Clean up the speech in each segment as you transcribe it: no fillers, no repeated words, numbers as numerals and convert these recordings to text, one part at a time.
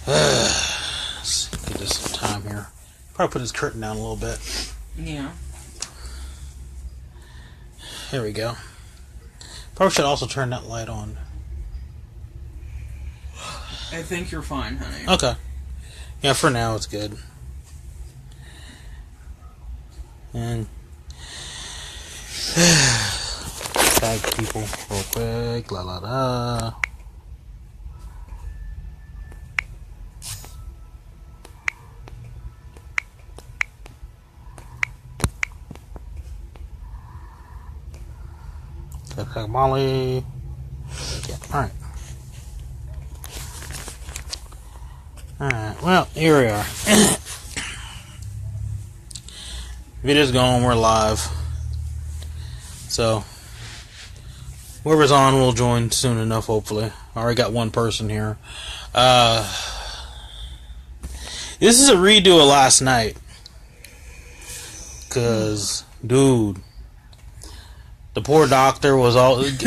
Let's get this some time here. Probably put this curtain down a little bit. Yeah. There we go. Probably should also turn that light on. I think you're fine, honey. Okay. Yeah, for now it's good. And tag people real quick. La la la. Tag Molly. Yeah, alright. Alright, well, here we are. Video's going, we're live. So, whoever's on will join soon enough, hopefully. I already got one person here. This is a redo of last night. Because, dude, the poor doctor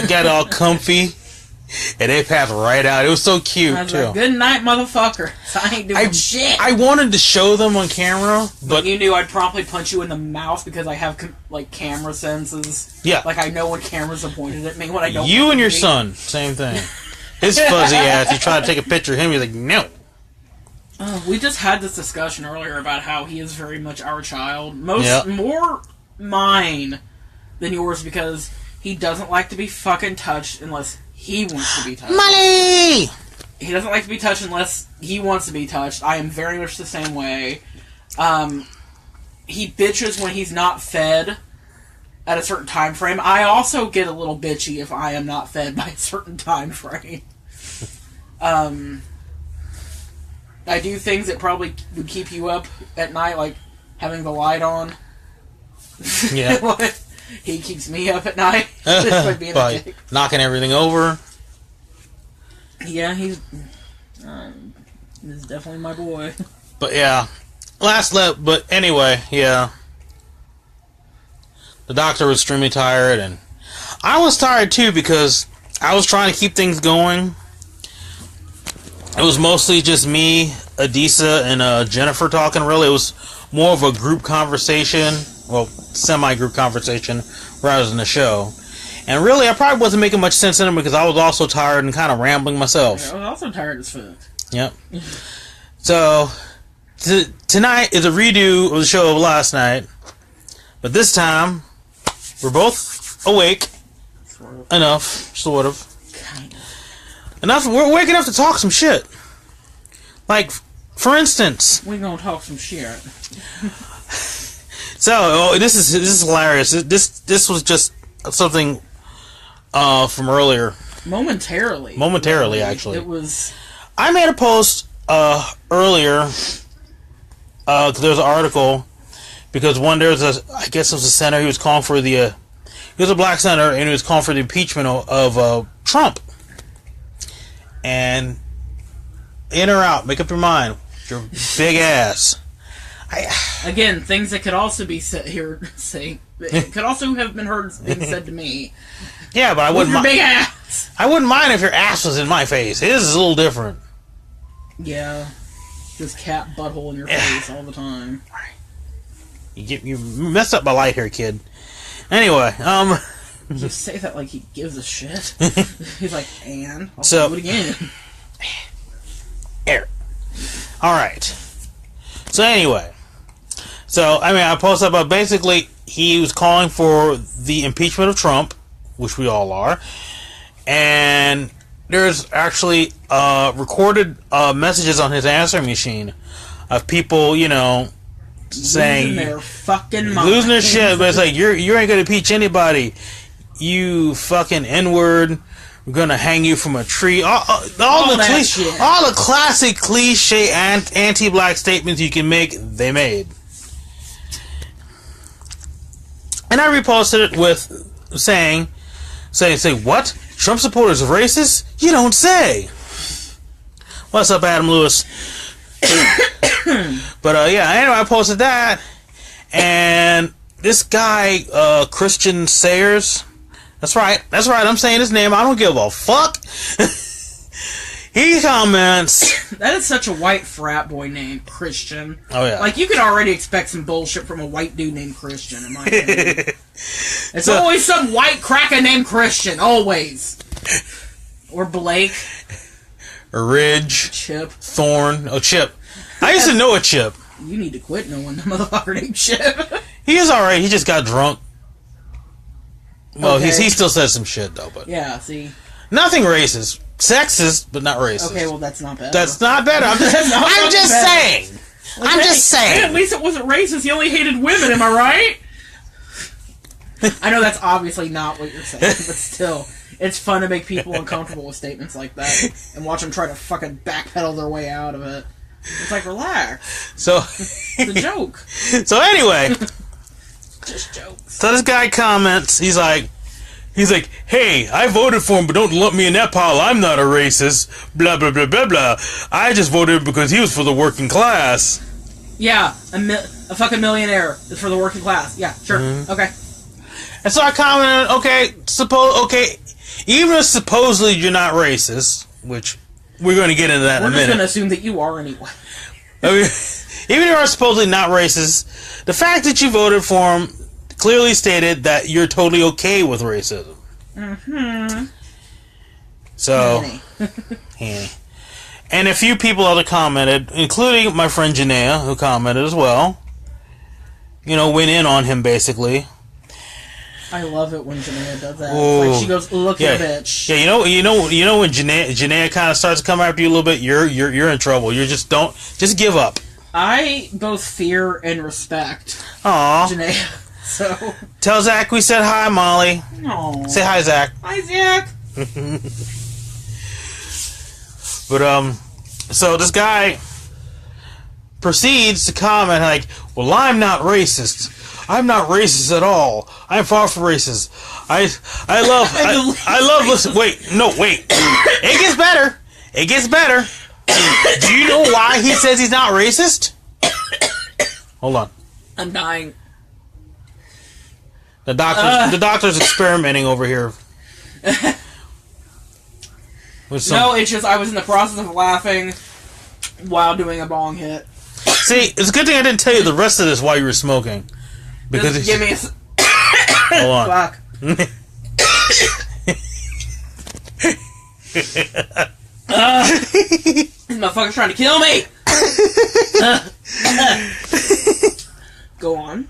got all comfy. And they passed right out. It was so cute, too. Like, good night, motherfucker. I ain't doing shit. I wanted to show them on camera, but you knew I'd promptly punch you in the mouth because I have, like, camera senses. Yeah. Like, I know when cameras are pointed at me when I don't. You and your son, same thing. His fuzzy ass, you try to take a picture of him, he's like, no. We just had this discussion earlier about how he is very much our child. More mine than yours because he doesn't like to be fucking touched unless he wants to be touched. Money! He doesn't like to be touched unless he wants to be touched. I am very much the same way. He bitches when he's not fed at a certain time frame. I also get a little bitchy if I am not fed by a certain time frame. I do things that probably would keep you up at night, like having the light on. Yeah. He keeps me up at night. By being a dick. Knocking everything over. Yeah, he's definitely my boy. But yeah, but anyway, yeah. The doctor was extremely tired, and I was tired too because I was trying to keep things going. It was mostly just me, Adisa, and Jennifer talking. Really, it was more of a group conversation. Well, semi-group conversation rather than a show. And really, I probably wasn't making much sense in it because I was also tired and kind of rambling myself. Yeah, I was also tired as fuck. Yep. So, tonight is a redo of the show of last night. But this time, we're both awake. Enough, sort of. Kind of. Enough, we're awake enough to talk some shit. Like, for instance... We're gonna talk some shit. So, this is hilarious. This was just something from earlier. Momentarily, actually. It was... I made a post earlier. There's an article because I guess it was a senator who was calling for the. He was a black senator and he was calling for the impeachment of Trump. And in or out, make up your mind. Your big ass. Again, things that could also be said here. It could also have been heard being said to me. Yeah, but I wouldn't mind. Big ass. I wouldn't mind if your ass was in my face. His is a little different. Yeah, just cat butthole in your face all the time. You messed up my light here, kid. Anyway, You say that like he gives a shit. He's like, and I'll do it again. Air. All right. So anyway, I posted about basically he was calling for the impeachment of Trump, which we all are, and there's actually recorded messages on his answering machine of people, saying losing their fucking mind, losing their shit. But it's like you ain't gonna impeach anybody, you fucking N-word. We're gonna hang you from a tree. All the classic cliche anti-black statements you can make, they made. And I reposted it with saying, what? Trump supporters are racist? You don't say. What's up, Adam Lewis? But anyway, I posted that, and this guy, Christian Sayers. That's right. I'm saying his name. I don't give a fuck. He comments. That is such a white frat boy name, Christian. Oh, yeah. Like, you could already expect some bullshit from a white dude named Christian, in my opinion. It's always some white cracker named Christian, always. Or Blake. Or Ridge. Chip. Thorn. Oh, Chip. I used to know a Chip. You need to quit knowing the motherfucker named Chip. He is alright. He just got drunk. Well, Okay. he still says some shit, though. But Yeah, see. nothing racist. Sexist, but not racist. Okay, well, that's not bad. That's not better. I'm just, I'm just saying. Like, I'm just saying. At least it wasn't racist. He only hated women, am I right? I know that's obviously not what you're saying, but still. It's fun to make people uncomfortable with statements like that and watch them try to fucking backpedal their way out of it. It's like, relax. So, It's a joke. So anyway. Just jokes. So this guy comments, he's like, hey, I voted for him, but don't lump me in that pile. I'm not a racist. Blah, blah, blah, blah, blah. I just voted because he was for the working class. Yeah, a fucking millionaire is for the working class. Yeah, sure. Mm-hmm. Okay. And so I commented, okay, even if supposedly you're not racist, which we're going to get into that in a We're just minute. going to assume that you are anyway. Okay, even if you're supposedly not racist, the fact that you voted for him clearly stated that you're totally okay with racism. Mm-hmm. So, Hanny. And a few people other commented, including my friend Janaea, who commented as well. You know, went in on him basically. I love it when Janaea does that. Ooh. Like, she goes, look Yeah. at bitch. Yeah, you know when Janaea kind of starts to come after you a little bit, you're in trouble. You just give up. I both fear and respect Aw. Janaea. So, Tell Zach we said hi, Molly. no. Say hi, Zach. Hi, Zach. But so this guy proceeds to comment like, "Well, I'm not racist. I'm not racist at all. I'm far from racist. I love listen. Wait. It gets better. It gets better. Do you know why he says he's not racist? Hold on. I'm dying. The doctor's experimenting over here. No, it's just I was in the process of laughing while doing a bong hit. See, it's a good thing I didn't tell you the rest of this while you were smoking. Because Just give me a... Hold on. Fuck. This motherfucker's trying to kill me! Go on.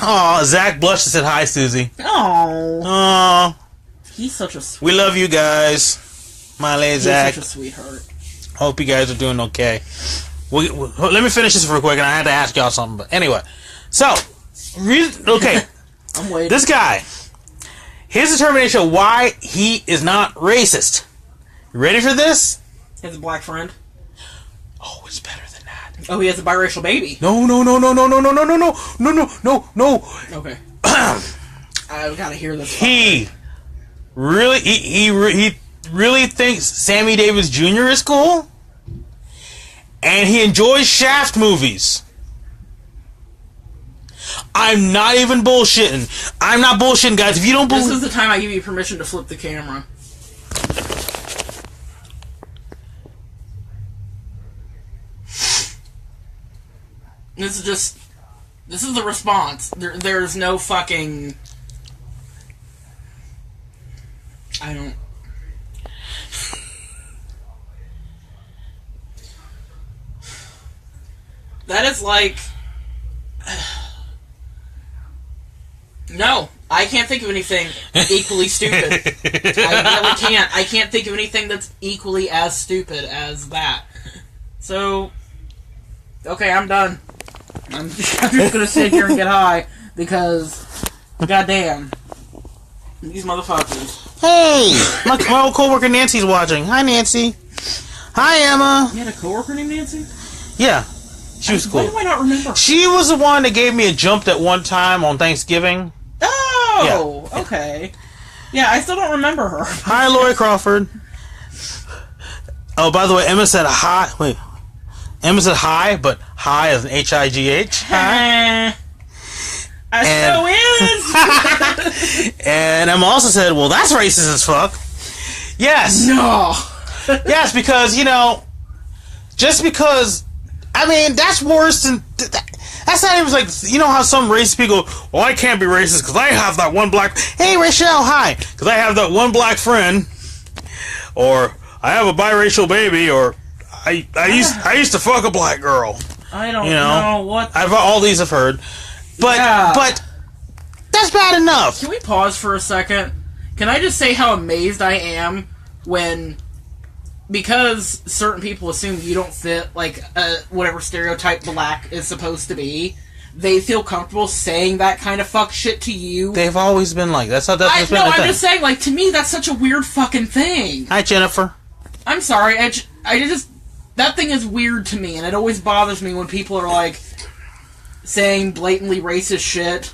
Aw, Zach blushed and said hi, Susie. Oh, Aw, he's such a sweet. we love you guys. Miley and He's Zach. such a sweetheart. Hope you guys are doing okay. Let me finish this real quick, and I had to ask y'all something. But anyway, so, okay, I'm waiting. this guy, his determination of why he is not racist. You ready for this? He has a black friend. Oh, it's better than that. Oh, he has a biracial baby. No. Okay. I've got to hear this. He really thinks Sammy Davis Jr. is cool, and he enjoys Shaft movies. I'm not even bullshitting. I'm not bullshitting, guys. If you don't believe... This is the time I give you permission to flip the camera. This is the response. There's no fucking... I don't... That is like... No, I can't think of anything equally stupid. I really can't. I can't think of anything that's equally as stupid as that. So, okay, I'm done. I'm just gonna sit here and get high because, goddamn, these motherfuckers. Hey! My old coworker Nancy's watching. Hi, Nancy. Hi, Emma. You had a coworker named Nancy? Yeah. She was Why cool. do I not remember? She was the one that gave me a jump at one time on Thanksgiving. Oh, yeah. Okay. Yeah, I still don't remember her. Hi, Lori Crawford. Oh, by the way, Emma said hi. Wait. Emma said hi, but hi as an H-I-G-H. Hi. I so is! And Emma also said, well, that's racist as fuck. Yes. No. Yes, because, just because, I mean, that's worse than, that's not even like, you know how some racist people go, well, I can't be racist because I have that one black, hey, Rachel, hi, because I have that one black friend, or I have a biracial baby, or I used to fuck a black girl. I don't know what. All these I've heard, but that's bad enough. Can we pause for a second? Can I just say how amazed I am when, because certain people assume you don't fit like whatever stereotype black is supposed to be, they feel comfortable saying that kind of fuck shit to you. They've always been like that's not I'm just saying, like, to me that's such a weird fucking thing. Hi, Jennifer. I'm sorry, I just that thing is weird to me, and it always bothers me when people are like saying blatantly racist shit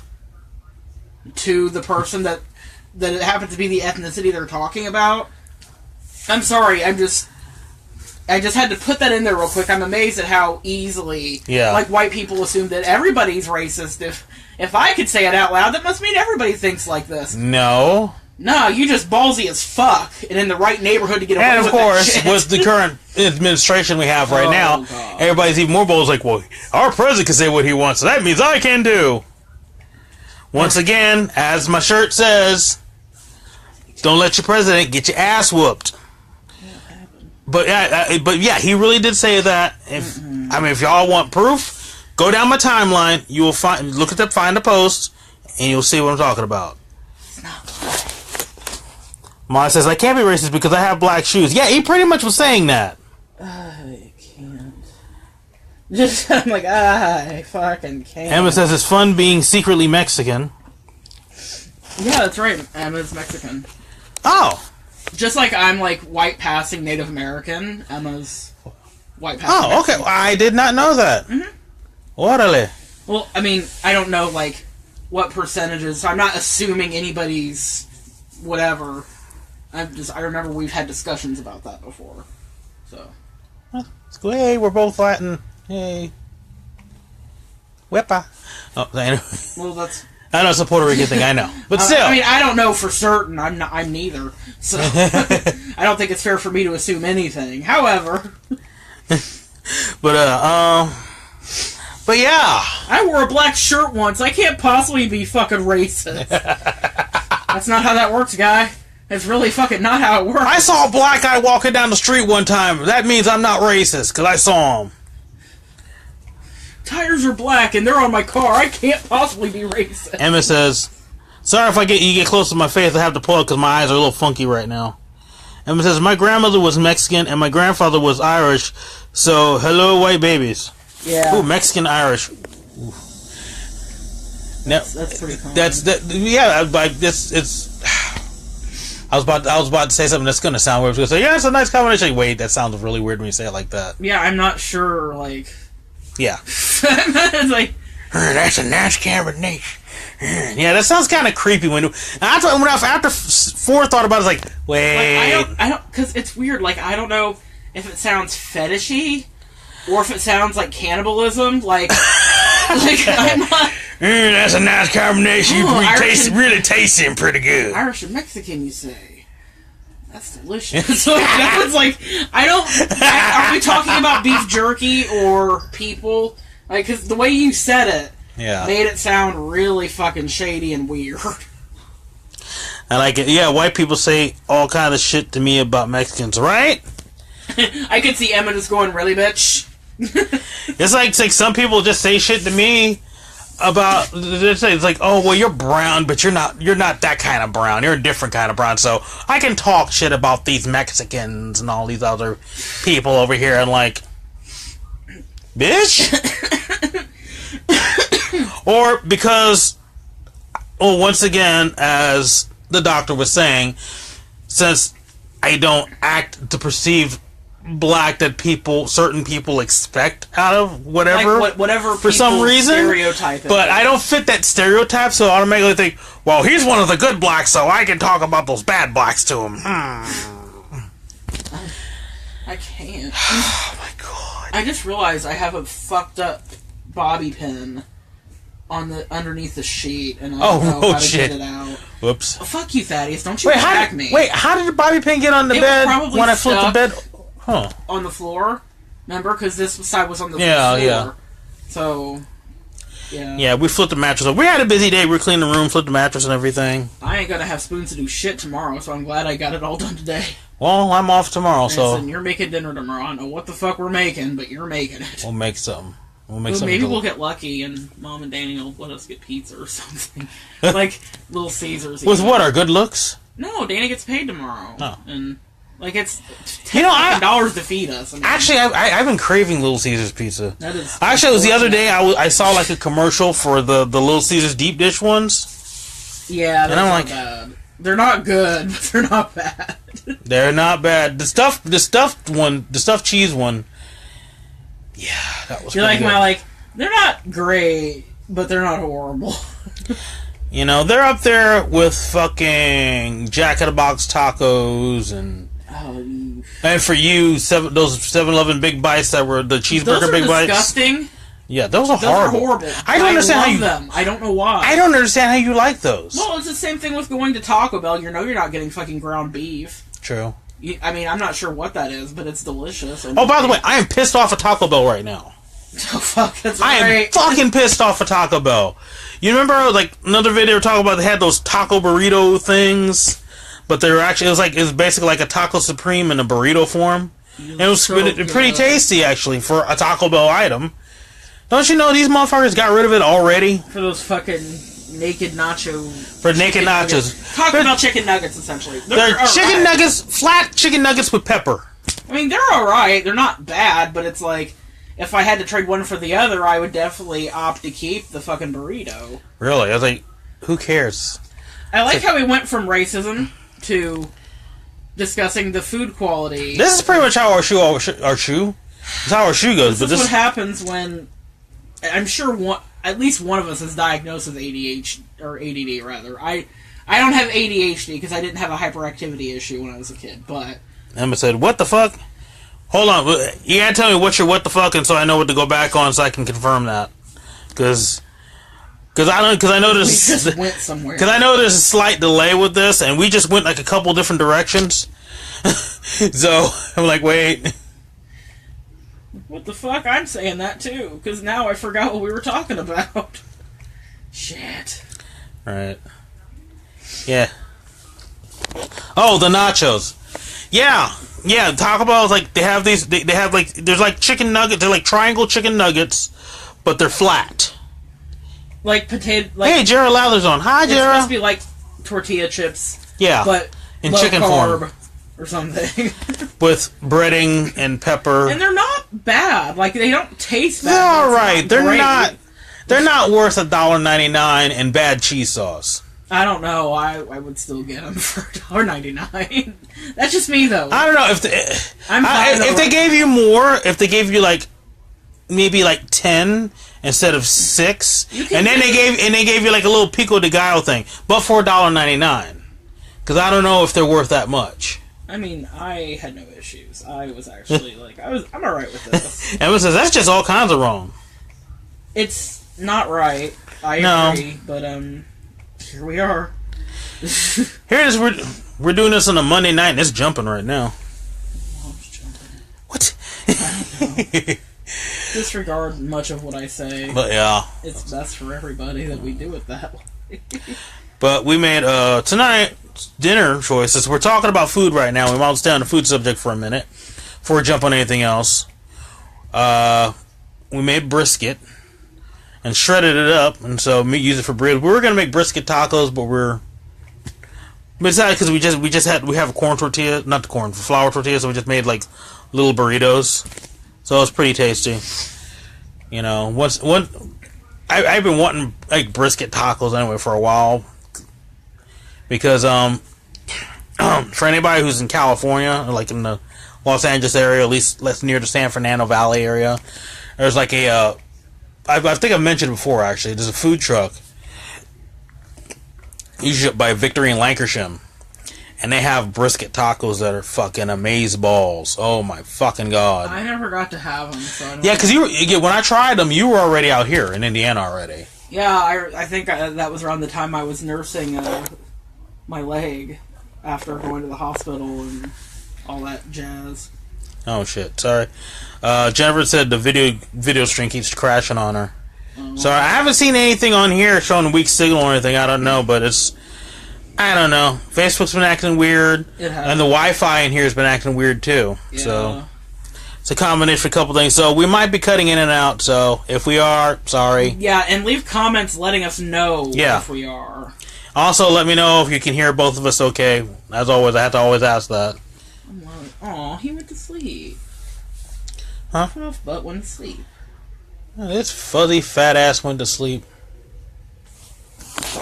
to the person that it happens to be the ethnicity they're talking about. I'm sorry, I just had to put that in there real quick. I'm amazed at how easily like white people assume that everybody's racist. If I could say it out loud, that must mean everybody thinks like this. No, you just ballsy as fuck and in the right neighborhood to get away with that shit. And of course, with the current administration we have right now, God. Everybody's even more bold. It's like, well, our president can say what he wants, so that means I can do. Once again, as my shirt says, don't let your president get your ass whooped. But yeah, he really did say that. If y'all want proof, go down my timeline. You will find the post, and you'll see what I'm talking about. It's not black. Ma says I can't be racist because I have black shoes. Yeah, he pretty much was saying that. I can't. I'm like, I fucking can't. Emma says it's fun being secretly Mexican. Yeah, that's right. Emma's Mexican. Oh. Just like I'm like white passing Native American, Emma's white passing. Oh, okay. Well, I did not know that. Orale. Well, I mean, I don't know like what percentages. So I'm not assuming anybody's whatever. I remember we've had discussions about that before. So. Hey, we're both Latin. Hey. Wepa. Oh, anyway. Well, that's. I know it's a Puerto Rican thing, I know. But still. I mean, I don't know for certain. I'm neither. So, I don't think it's fair for me to assume anything. However. But yeah. I wore a black shirt once. I can't possibly be fucking racist. That's not how that works, guy. It's really fucking not how it works. I saw a black guy walking down the street one time. That means I'm not racist, because I saw him. Tires are black and they're on my car. I can't possibly be racist. Emma says, sorry if you get close to my face, I have to pull it because my eyes are a little funky right now. Emma says, my grandmother was Mexican and my grandfather was Irish, so hello, white babies. Yeah. Ooh, Mexican Irish. Ooh. Now, that's pretty common. I was about to say something that's going to sound weird. I was going to say, yeah, it's a nice combination. Wait, that sounds really weird when you say it like that. Yeah, I'm not sure, like... Yeah. It's like... That's a nice combination. Yeah, that sounds kind of creepy. After forethought about it, it's like, wait... Like, I don't... Because it's weird. Like, I don't know if it sounds fetishy or if it sounds like cannibalism. Like I'm not... that's a nice combination. Really tasting pretty good. Irish and Mexican, you say? That's delicious. That was like, are we talking about beef jerky or people? Like, because the way you said it made it sound really fucking shady and weird. I like it. Yeah, white people say all kind of shit to me about Mexicans, right? I could see Emma just going, really, bitch? It's like some people just say shit to me about, it's like, oh, well, you're brown, but you're not that kind of brown. You're a different kind of brown. So I can talk shit about these Mexicans and all these other people over here and like, bitch? Or because, once again, as the doctor was saying, since I don't act to perceive black that certain people expect out of whatever, like whatever for some reason, stereotype. But I don't fit that stereotype, so I automatically think, well, he's one of the good blacks, so I can talk about those bad blacks to him. I can't. Oh my god! I just realized I have a fucked up bobby pin on the underneath the sheet, and I Oh, don't know how to shit. get it out. Whoops. Oh, fuck you, Thaddeus! Don't you Wait, attack me? Wait, how did the bobby pin get on the It was bed probably when I flipped the stuck bed? Huh. on the floor. Remember, because this side was on the floor. Yeah. So, yeah. Yeah, we flipped the mattress. We had a busy day. We cleaned the room, flipped the mattress and everything. I ain't gonna have spoons to do shit tomorrow, so I'm glad I got it all done today. Well, I'm off tomorrow, so... Listen, you're making dinner tomorrow. I don't know what the fuck we're making, but you're making it. We'll make something. Maybe we'll get lucky and Mom and Danny will let us get pizza or something. Like Little Caesars. With what, our good looks? No, Danny gets paid tomorrow. Oh. And, like, it's $10 to feed us. I mean, actually, I've been craving Little Caesars pizza. That is... Actually, it was the other day, I saw, like, a commercial for the Little Caesars deep dish ones. Yeah, that's not bad. They're not good, but they're not bad. They're not bad. The stuffed cheese one... Yeah, that was You're pretty like, good. they're not great, but they're not horrible. You know, they're up there with fucking Jack in the Box tacos and... Oh, and for you, those 7-Eleven big bites that were the cheeseburger big bites. Disgusting. Yeah, those are horrible. I don't understand how you love them. I don't know why. I don't understand how you like those. Well, it's the same thing with going to Taco Bell. You know you're not getting fucking ground beef. True. I mean, I'm not sure what that is, but it's delicious. Oh, by the way, I am pissed off at Taco Bell right now. Oh, fuck, that's I am fucking pissed off at Taco Bell. You remember, like, another video we were talking about, they had those taco burrito things, but they were actually, it was basically like a taco supreme in a burrito form. And it was pretty tasty, actually, for a Taco Bell item. Don't you know these motherfuckers got rid of it already? For those fucking naked nacho... For naked nachos. Taco Bell chicken nuggets, essentially. They're chicken nuggets, flat chicken nuggets with pepper. I mean, they're alright. They're not bad, but it's like... If I had to trade one for the other, I would definitely opt to keep the fucking burrito. Really? I was like, who cares? I like how we went from racism to discussing the food quality. This is pretty much how our shoe it's how our shoe goes. This is what happens when... I'm sure at least one of us is diagnosed with ADHD, or ADD, rather. I don't have ADHD because I didn't have a hyperactivity issue when I was a kid, but... Emma said, what the fuck? Hold on, you gotta tell me what the fuck, and so I know what to go back on, so I can confirm that. Because I know there's... We just went somewhere. Because I know there's a slight delay with this, and we just went like a couple different directions. So, I'm like, wait... What the fuck? I'm saying that too, because now I forgot what we were talking about. Shit. Right. Yeah. Oh, the nachos. Yeah. Yeah, Taco Bell is like, they have these, they have like, there's like chicken nuggets, they're like triangle chicken nuggets, but they're flat. Like potato, like... Hey, Jared Lather's on. Hi, Jared. It's supposed to be like tortilla chips. Yeah. But in low chicken carb form. Or something. With breading and pepper. And they're not bad. Like, they don't taste bad. They're alright. They're not worth $1.99 and bad cheese sauce. I don't know. I would still get them for $1.99. That's just me, though. I don't know if they gave you more. If they gave you like maybe like 10 instead of 6, and then they gave you like a little pico de gallo thing, but for $1.99, because I don't know if they're worth that much. I mean, I had no issues. I was actually like, I'm alright with this. Emma says that's just all kinds of wrong. It's not right. I agree, but here we are. Here it is. We're doing this on a Monday night, and it's jumping right now. Mom's jumping. What? I don't know. Disregard much of what I say. But yeah, it's best for everybody that we do it that way. But we made tonight dinner choices. We're talking about food right now. We might stay on the food subject for a minute before we jump on anything else. We made brisket and shredded it up, and so we use it for bread. We were gonna make brisket tacos, but it's not because we have a corn tortilla, not the corn, flour tortilla, so we just made like little burritos. So it's pretty tasty. You know, I've been wanting like brisket tacos anyway for a while. Because for anybody who's in California, or like in the Los Angeles area, at least less near the San Fernando Valley area, there's like I think I've mentioned it before actually. There's a food truck, usually by Victory and Lancashire, and they have brisket tacos that are fucking amazeballs. Oh my fucking god! I never got to have them. So I don't yeah, because when I tried them, you were already out here in Indiana already. Yeah, I think that was around the time I was nursing my leg after going to the hospital and all that jazz. Oh shit! Sorry. Jennifer said the video stream keeps crashing on her. So I haven't seen anything on here showing weak signal or anything. I don't know, but I don't know. Facebook's been acting weird, and the Wi-Fi in here has been acting weird too. Yeah. So it's a combination of a couple things. So we might be cutting in and out. So if we are, sorry. Yeah, and leave comments letting us know if we are. Also, let me know if you can hear both of us okay. As always, I have to always ask that. Aw, he went to sleep. Huh? Rough butt went to sleep. This fuzzy fat ass went to sleep.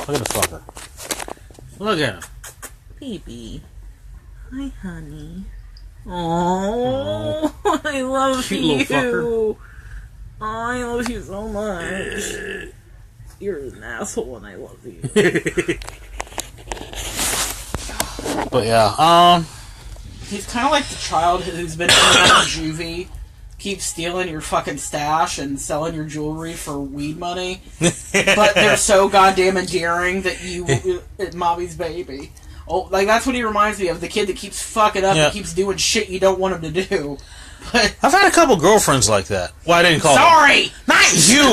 Look at the fucker. Look at him. Baby. Hi, honey. Oh, I love cute you. Little fucker. Oh, I love you so much. You're an asshole and I love you. But yeah, he's kind of like the child who's been in that juvie, keeps stealing your fucking stash and selling your jewelry for weed money, but they're so goddamn endearing that you, mommy's baby. Oh, like that's what he reminds me of, the kid that keeps fucking up and keeps doing shit you don't want him to do. But I've had a couple girlfriends like that. Well, I didn't call Sorry! them. Not you!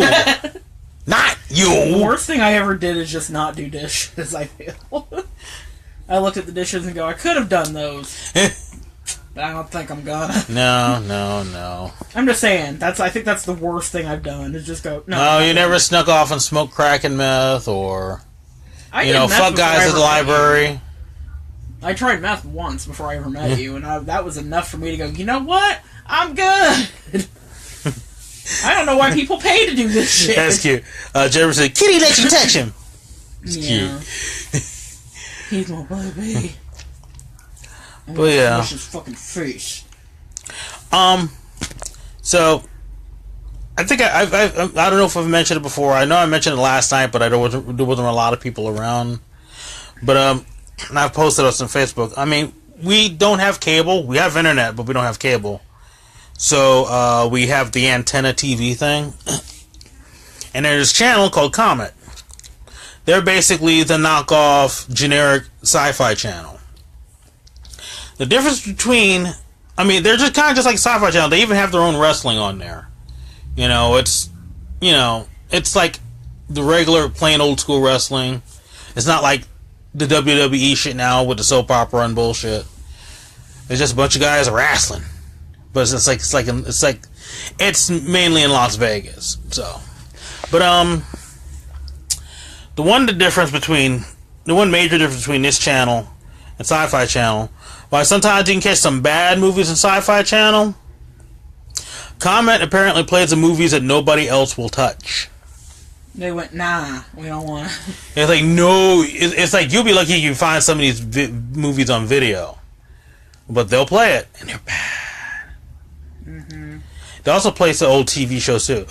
Not you! The worst thing I ever did is just not do dishes, I feel. I looked at the dishes and go, I could have done those. But I don't think I'm gonna. No. I'm just saying, I think that's the worst thing I've done, is just go, no. You never snuck off and smoked crack and meth, or, fuck guys at the library. I tried meth once before I ever met you, and that was enough for me to go, you know what? I'm good. I don't know why people pay to do this shit. That's cute. Jennifer said, Kitty let you touch him. It's cute. He's my baby. But yeah. Push his fucking face. So, I think I don't know if I've mentioned it before. I know I mentioned it last night, but there wasn't a lot of people around. But, and I've posted us on Facebook. I mean, we don't have cable. We have internet, but we don't have cable. So, we have the antenna TV thing. And there's a channel called Comet. They're basically the knockoff generic sci-fi channel. The difference between... I mean, they're just kind of just like Sci-Fi Channel. They even have their own wrestling on there. It's like the regular, plain old school wrestling. It's not like the WWE shit now with the soap opera and bullshit. It's just a bunch of guys wrestling. But it's mainly in Las Vegas. So, but the one major difference between this channel and Sci-Fi Channel, while sometimes you can catch some bad movies in Sci-Fi Channel, Comet apparently plays the movies that nobody else will touch. They went, nah, we don't want to. It's like, no, it's like you'll be lucky you find some of these movies on video. But they'll play it, and they're bad. Mm-hmm. They also play some old TV shows, too.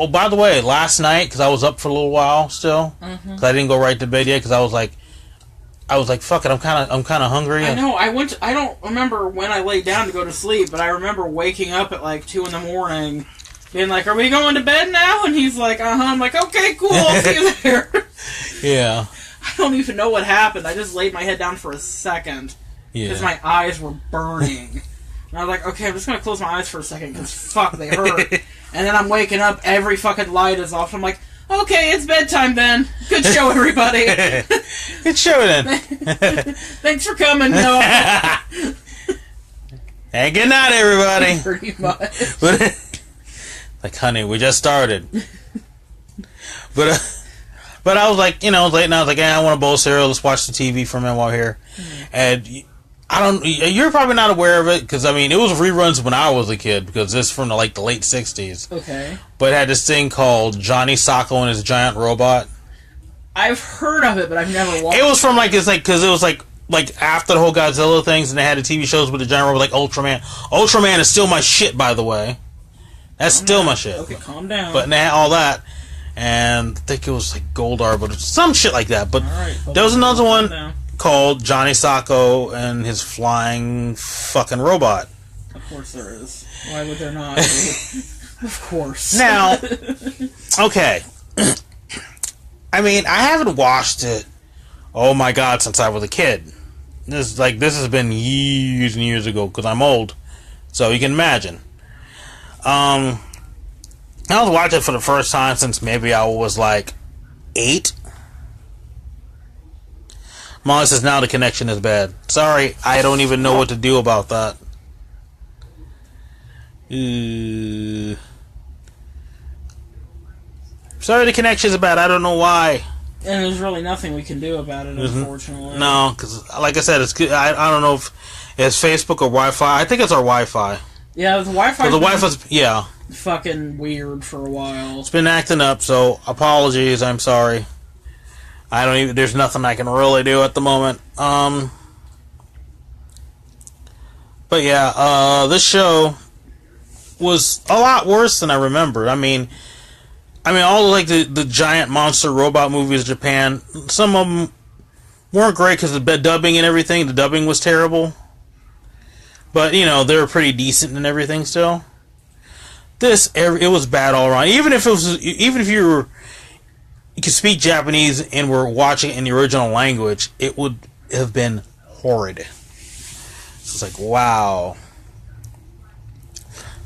By the way, last night, because I was up for a little while still, because I didn't go right to bed yet, because I was like, fuck it, I'm kind of hungry. I know, I don't remember when I laid down to go to sleep, but I remember waking up at like 2 in the morning, being like, are we going to bed now? And he's like, uh-huh. I'm like, okay, cool, I'll see you there. Yeah. I don't even know what happened. I just laid my head down for a second, because my eyes were burning. And I was like, okay, I'm just going to close my eyes for a second, because fuck, they hurt. And then I'm waking up, every fucking light is off. I'm like, okay, it's bedtime then. Good show, everybody. Good show then. Thanks for coming, Noah. Hey, good night, everybody. Pretty much. Like, honey, we just started. But I was like, it was late, and I was like, I want a bowl of cereal. Let's watch the TV for a minute while here. And you're probably not aware of it, because, I mean, it was reruns when I was a kid, because this is from the late 60s. Okay. But it had this thing called Johnny Sacco and His Giant Robot. I've heard of it, but I've never watched it. It was from, because it was, like after the whole Godzilla things, and they had the TV shows with the giant robot, like Ultraman. Ultraman is still my shit, by the way. That's still my shit. Okay, calm down. But they had all that, and I think it was, like, Goldar, but some shit like that. But there was another one called Johnny Sacco and His Flying Fucking Robot. Of course there is. Why would there not be? Of course. Now, okay. I mean, I haven't watched it, oh my god, since I was a kid. This has been years and years ago, because I'm old. So you can imagine. I was watching it for the first time since maybe I was like 8. Molly says now the connection is bad. Sorry, I don't even know what to do about that. Sorry, the connection is bad. I don't know why. And there's really nothing we can do about it, unfortunately. No, because like I said, it's good. I don't know if it's Facebook or Wi-Fi. I think it's our Wi-Fi. Yeah, the Wi-Fi. So the Wi-Fi's fucking weird for a while. It's been acting up. So apologies. I'm sorry. I don't even. There's nothing I can really do at the moment. But yeah, this show was a lot worse than I remembered. I mean, all like the giant monster robot movies in Japan, some of them weren't great because the dubbing and everything. The dubbing was terrible, but they were pretty decent and everything. Still, it was bad all around. Even if you could speak Japanese and were watching in the original language, it would have been horrid. It's like, wow.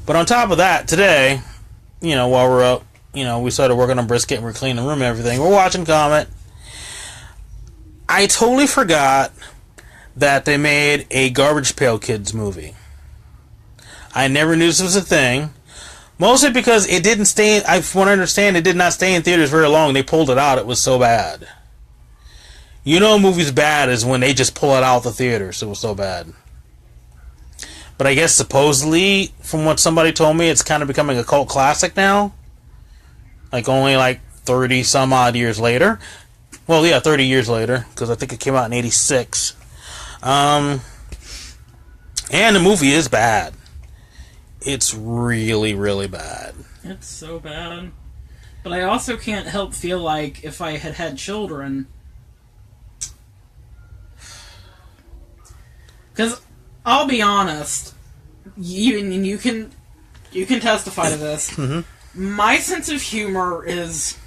But on top of that, today, while we're up, we started working on brisket and we're cleaning the room and everything. We're watching Comet. I totally forgot that they made a Garbage Pail Kids movie. I never knew this was a thing. Mostly because it didn't stay, from what I understand, it did not stay in theaters very long. They pulled it out. It was so bad. A movie's bad is when they just pull it out of the theaters. It was so bad. But I guess supposedly, from what somebody told me, it's kind of becoming a cult classic now. Only 30 some odd years later. Well, yeah, 30 years later, because I think it came out in 86. And the movie is bad. It's really, really bad. It's so bad. But I also can't help feel like if I had had children... Because, I'll be honest, you can testify to this. Mm-hmm. My sense of humor is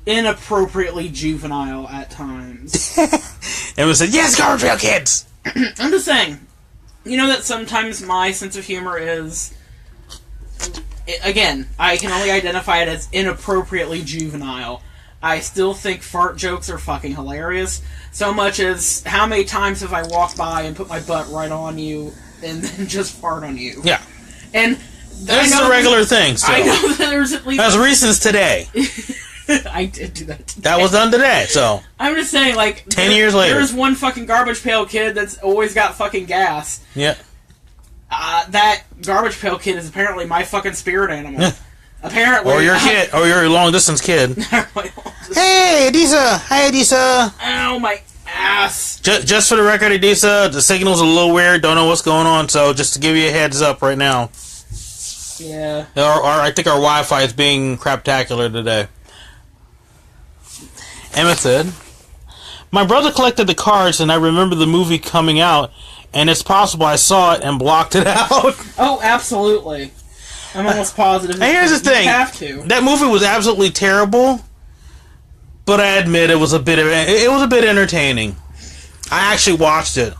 inappropriately juvenile at times. And we said, yes, Garbage Pail Kids! I'm just saying, that sometimes my sense of humor is... Again, I can only identify it as inappropriately juvenile. I still think fart jokes are fucking hilarious. So much as, how many times have I walked by and put my butt right on you and then just fart on you? Yeah. And... That's a regular thing, so. I know that there's at least... That's recent today. I did do that today. That was done today, so. I'm just saying, 10 years later. There's one fucking Garbage Pail Kid that's always got fucking gas. Yeah. That Garbage Pail Kid is apparently my fucking spirit animal. Yeah. Apparently. Or your kid. Or your long-distance kid. Hey, Adisa! Hi, Adisa! Ow, my ass! Just for the record, Adisa, the signal's a little weird. Don't know what's going on, so just to give you a heads up right now. Yeah. I think our Wi-Fi is being craptacular today. Emmett said, my brother collected the cards and I remember the movie coming out, and it's possible I saw it and blocked it out. Oh, absolutely. I'm almost positive. And here's the thing. You have to. That movie was absolutely terrible, but I admit it was a bit entertaining. I actually watched it.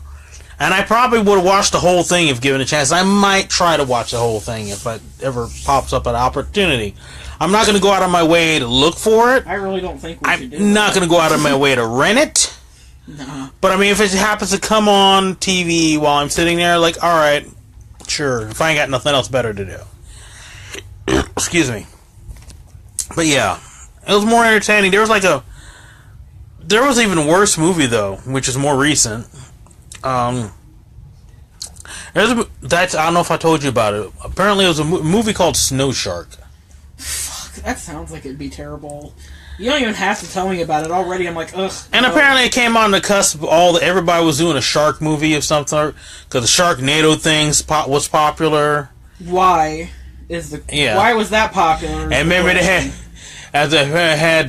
And I probably would have watched the whole thing if given a chance. I might try to watch the whole thing if it ever pops up an opportunity. I'm not going to go out of my way to look for it. I really don't think we should do I'm not going to go out of my way to rent it. No. But, if it happens to come on TV while I'm sitting there, alright, sure. If I ain't got nothing else better to do. Excuse me. But, yeah. It was more entertaining. There was an even worse movie, though, which is more recent. I don't know if I told you about it. Apparently, it was a movie called Snow Shark. Fuck, that sounds like it'd be terrible. You don't even have to tell me about it already. I'm like, ugh. And no. Apparently, it came on the cusp of everybody was doing a shark movie of some sort because the Sharknado thing was popular. Why was that popular? And remember they had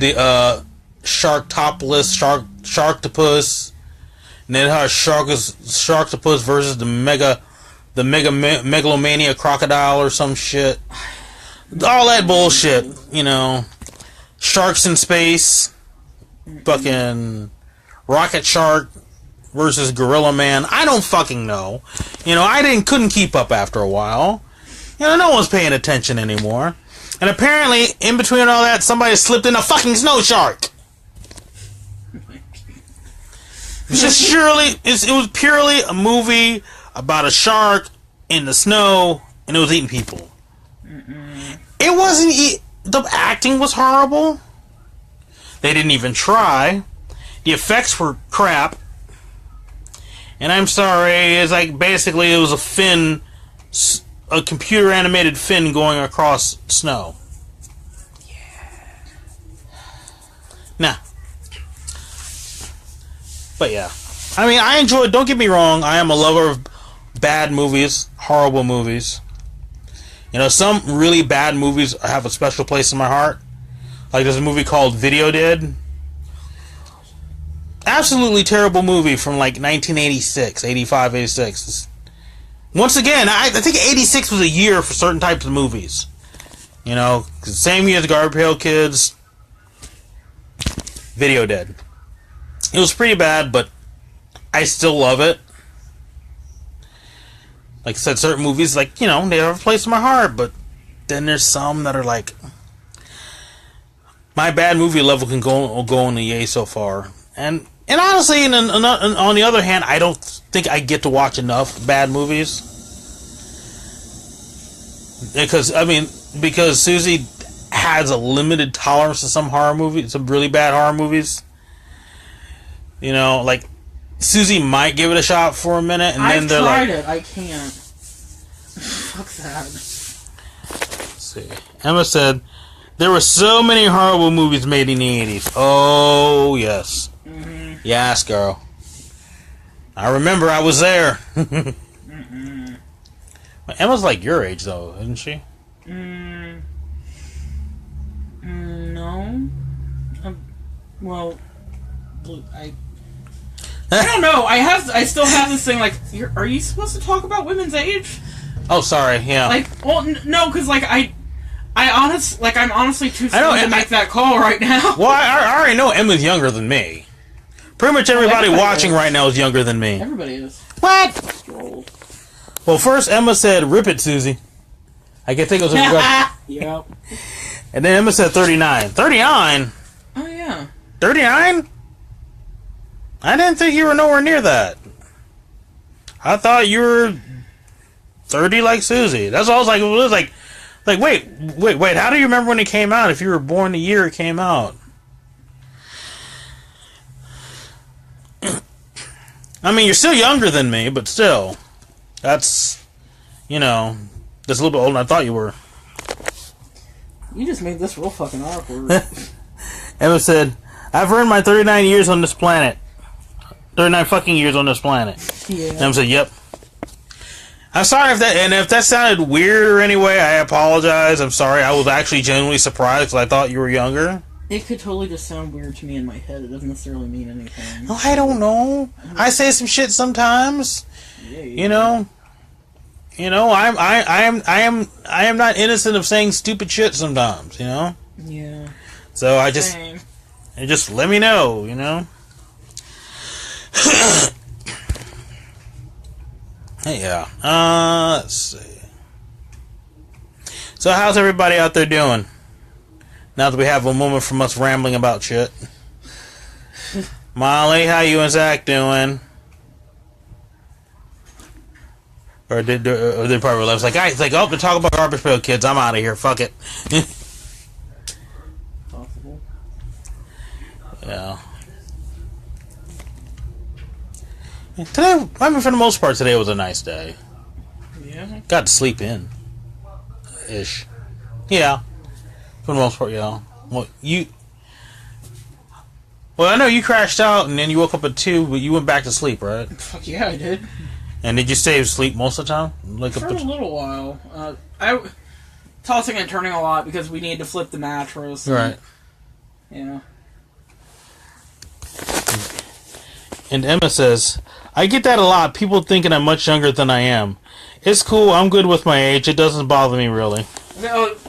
the Sharktopus, Sharktopus. And then how Sharktopus versus the Megalomania crocodile or some shit. All that bullshit, Sharks in space. fucking Rocket Shark versus Gorilla Man. I don't fucking know. You know, couldn't keep up after a while. You know, no one's paying attention anymore. And apparently, in between all that, somebody slipped in a fucking snow shark. It was purely a movie about a shark in the snow, and it was eating people. It wasn't. The acting was horrible. They didn't even try. The effects were crap. And I'm sorry, it's like basically it was a fin, a computer animated fin going across snow. Yeah. Nah. But yeah. I mean, I enjoyed, don't get me wrong, I am a lover of bad movies, horrible movies. You know, some really bad movies have a special place in my heart. Like there's a movie called Video Dead. Absolutely terrible movie from like 1986, 85, 86. Once again, I think 86 was a year for certain types of movies. You know, same year as Garbage Pail Kids. Video Dead. It was pretty bad, but I still love it. Like I said, certain movies, like, you know, they have a place in my heart, but then there's some that are like, my bad movie level can go on the yay so far. And honestly, and on the other hand, I don't think I get to watch enough bad movies. Because Susie has a limited tolerance to some horror movies, some really bad horror movies. You know, like, Susie might give it a shot for a minute, and then they're like... I've tried it. I can't. Fuck that. Let's see. Emma said, there were so many horrible movies made in the 80s. Oh, yes. Mm-hmm. Yes, girl. I remember I was there. Well, Emma's like your age, though, isn't she? No. Well, I don't know. I still have this thing. Like, are you supposed to talk about women's age? Oh, sorry. Yeah. Like, well, no, because like I'm honestly too scared to make that call right now. Well, I already know Emma's younger than me. Pretty much everybody watching right now is younger than me. Everybody is. What? Stroll. Well, first Emma said, "Rip it, Susie." I can think it was a Yep. And then Emma said 39. 39? Oh, yeah. 39? I didn't think you were nowhere near that. I thought you were 30 like Susie. That's all I was like, wait, how do you remember when it came out if you were born the year it came out? I mean, you're still younger than me, but still. That's, you know, that's a little bit older than I thought you were. You just made this real fucking awkward. Emma said, I've earned my 39 years on this planet. 39 fucking years on this planet. Yeah. Emma said, yep. I'm sorry if that sounded weird or anyway, I apologize. I'm sorry. I was actually genuinely surprised because I thought you were younger. It could totally just sound weird to me in my head. It doesn't necessarily mean anything. No, I don't know. I say some shit sometimes. Yeah, you know. You know, I am not innocent of saying stupid shit sometimes, you know? Yeah. So I just let me know, you know? Yeah. Let's see. So how's everybody out there doing? Now that we have a moment from us rambling about shit. Molly, how you and Zach doing? Or they probably left. It's like, oh, to talk about Garbage Pail Kids. I'm out of here. Fuck it. Possible. Yeah. Today, I mean, for the most part, today was a nice day. Yeah. Got to sleep in. Ish. Yeah. For the most part, yeah. Well, I know you crashed out and then you woke up at 2, but you went back to sleep, right? Fuck yeah, I did. And did you stay asleep most of the time? For a little while. I tossing and turning a lot because we needed to flip the mattress. Right. Yeah. And Emma says, I get that a lot. People thinking I'm much younger than I am. It's cool. I'm good with my age. It doesn't bother me, really.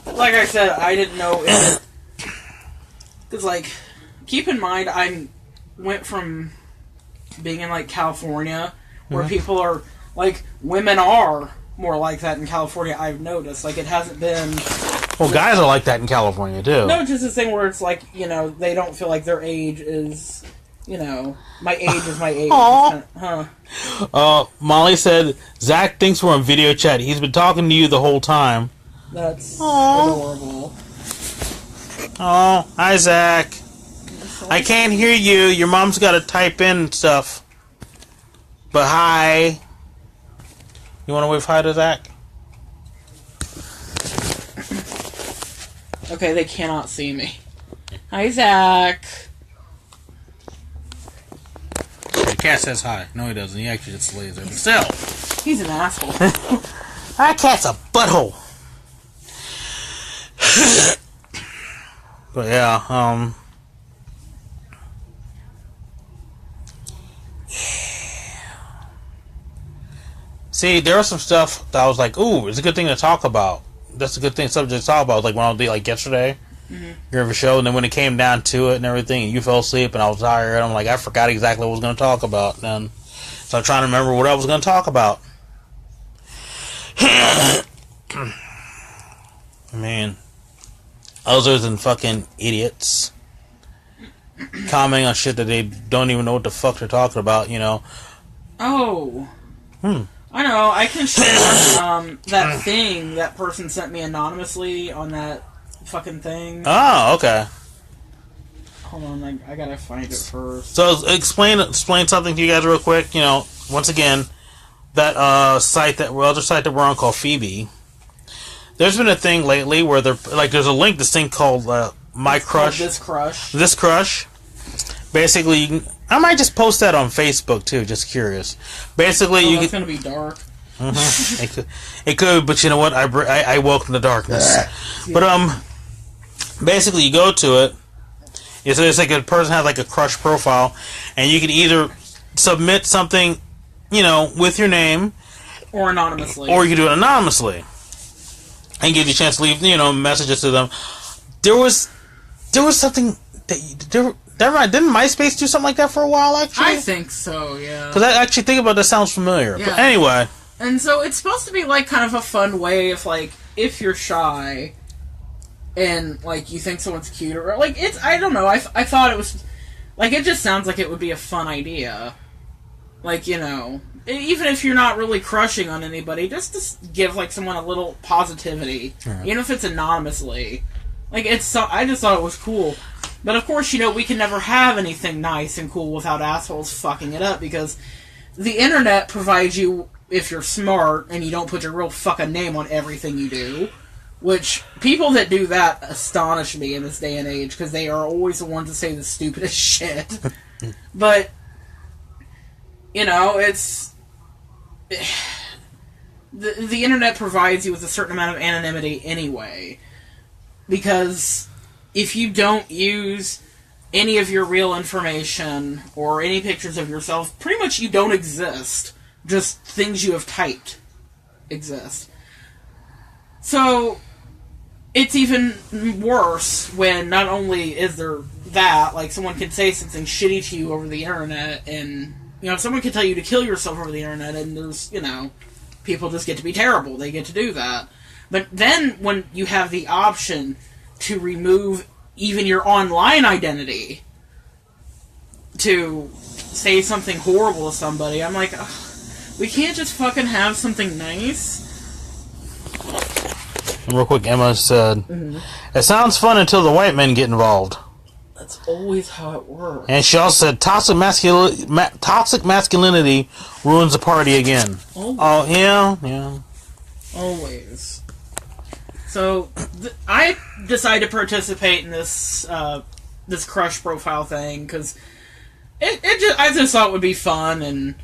Like I said, I didn't know if... Because, like, keep in mind, I went from being in, like, California, where people are, like, women are more like that in California, I've noticed. Like, it hasn't been... Well, guys are like that in California, too. No, just this thing where it's like, you know, they don't feel like their age is, you know, my age is my age. Molly said, Zach thinks we're on video chat. He's been talking to you the whole time. That's adorable. Oh, hi, Zach. I can't hear you. Your mom's got to type in stuff. But hi. You want to wave hi to Zach? Okay, they cannot see me. Hi, Zach. The cat says hi. No, he doesn't. He actually just lays there himself. He's an asshole. That cat's a butthole. But yeah, yeah. See, there was some stuff that I was like, ooh, it's a good thing to talk about. That's a good thing, subject to talk about. Like when I did, like yesterday, your show, and then when it came down to it and everything, and you fell asleep, and I was tired, I'm like, I forgot exactly what I was going to talk about. And so I'm trying to remember what I was going to talk about. I mean, others than fucking idiots commenting on shit that they don't even know what the fuck they're talking about, you know. Oh. I know, I can share that thing that person sent me anonymously on that fucking thing. Oh, okay. Hold on, I gotta find it first. So explain something to you guys real quick. You know, once again, that other site that we're on called Phoebe. There's been a thing lately where there's a link, this thing called My Crush. This Crush. This Crush. Basically, you can, I might just post that on Facebook too. Just curious. Basically, it's gonna be dark. It could, but you know what? I welcome the darkness. Yeah. But basically, you go to it. It's like a person has like a crush profile, and you can either submit something, you know, with your name, or anonymously, or you can do it anonymously, and give you a chance to leave, you know, messages to them. There was something that didn't MySpace do something like that for a while? Actually, I think so. Yeah. Because I actually think about that sounds familiar. Yeah. But anyway. And so it's supposed to be like kind of a fun way if like if you're shy and like you think someone's cute or like it's I don't know I thought it was like it just sounds like it would be a fun idea, like, you know, even if you're not really crushing on anybody, just to give like someone a little positivity, even if it's anonymously. Like I just thought it was cool. But of course, you know, we can never have anything nice and cool without assholes fucking it up, because the internet provides you, if you're smart and you don't put your real fucking name on everything you do, which people that do that astonish me in this day and age, because they are always the ones that say the stupidest shit. But, you know, it's... The internet provides you with a certain amount of anonymity anyway, because if you don't use any of your real information or any pictures of yourself, pretty much you don't exist. Just things you have typed exist. So, it's even worse when not only is there that, like someone can say something shitty to you over the internet, and, you know, someone can tell you to kill yourself over the internet, and there's, you know, people just get to be terrible. They get to do that. But then when you have the option to remove even your online identity to say something horrible to somebody, I'm like, ugh, we can't just fucking have something nice? Real quick, Emma said, it sounds fun until the white men get involved. That's always how it works. And she also said, toxic masculinity ruins the party again. Oh, yeah. Always. So, I decided to participate in this this crush profile thing, because I just thought it would be fun, and,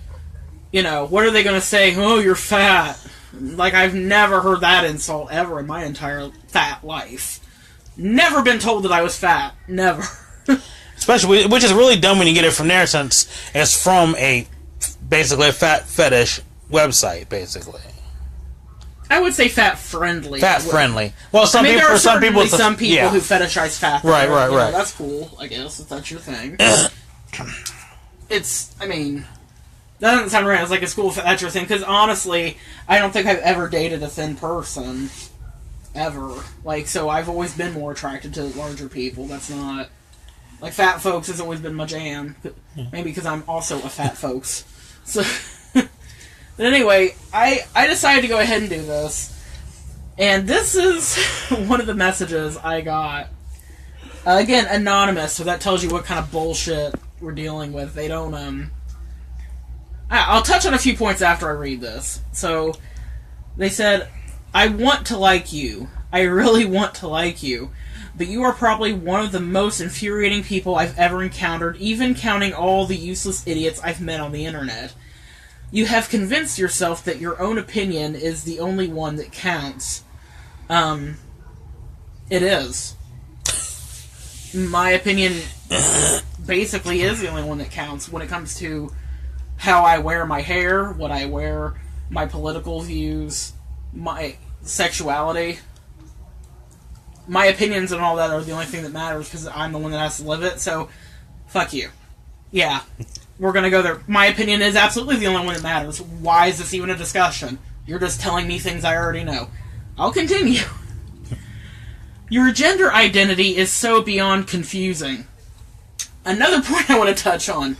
you know, what are they going to say? Oh, you're fat. Like, I've never heard that insult ever in my entire fat life. Never been told that I was fat. Never. Especially, which is really dumb when you get it from there, since it's from basically a fat fetish website, basically. I would say fat friendly. Fat friendly. Well, some people, there are for some people, some people who fetishize fat. Right. That's cool, I guess, if that's your thing. It's, I mean, that doesn't sound right. It's like it's cool if that's your thing, because honestly, I don't think I've ever dated a thin person. Ever. Like, so I've always been more attracted to larger people. That's not... Like, fat folks has always been my jam. Maybe because I'm also a fat folks. So... But anyway, I decided to go ahead and do this. And this is one of the messages I got. Again, anonymous, so that tells you what kind of bullshit we're dealing with. They don't, I'll touch on a few points after I read this. So, they said, I want to like you. I really want to like you. But you are probably one of the most infuriating people I've ever encountered, even counting all the useless idiots I've met on the internet. You have convinced yourself that your own opinion is the only one that counts. It is. My opinion basically is the only one that counts when it comes to how I wear my hair, what I wear, my political views, my sexuality. My opinions and all that are the only thing that matters because I'm the one that has to live it, so fuck you. Yeah. We're gonna go there. My opinion is absolutely the only one that matters. Why is this even a discussion? You're just telling me things I already know. I'll continue. Your gender identity is so beyond confusing. Another point I want to touch on.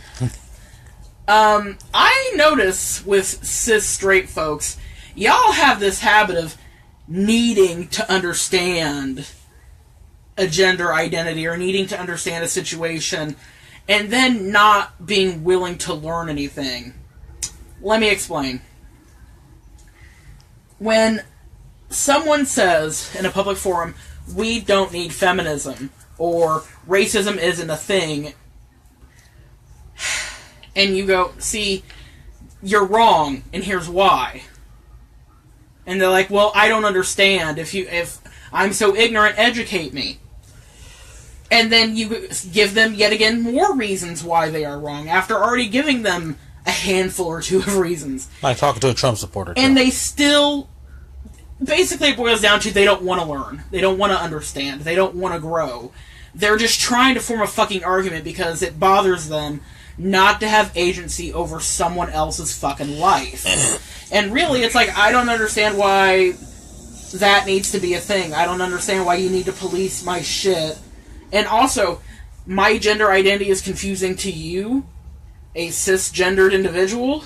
I notice with cis straight folks, y'all have this habit of needing to understand a gender identity or needing to understand a situation and then not being willing to learn anything. Let me explain. When someone says in a public forum, we don't need feminism, or racism isn't a thing, and you go, see, you're wrong, and here's why. And they're like, well, I don't understand. If I'm so ignorant, educate me. And then you give them, yet again, more reasons why they are wrong, after already giving them a handful or two of reasons. Like talking to a Trump supporter. And they still... Basically, it boils down to they don't want to learn. They don't want to understand. They don't want to grow. They're just trying to form a fucking argument because it bothers them not to have agency over someone else's fucking life. And really, it's like, I don't understand why that needs to be a thing. I don't understand why you need to police my shit. And also, my gender identity is confusing to you, a cisgendered individual.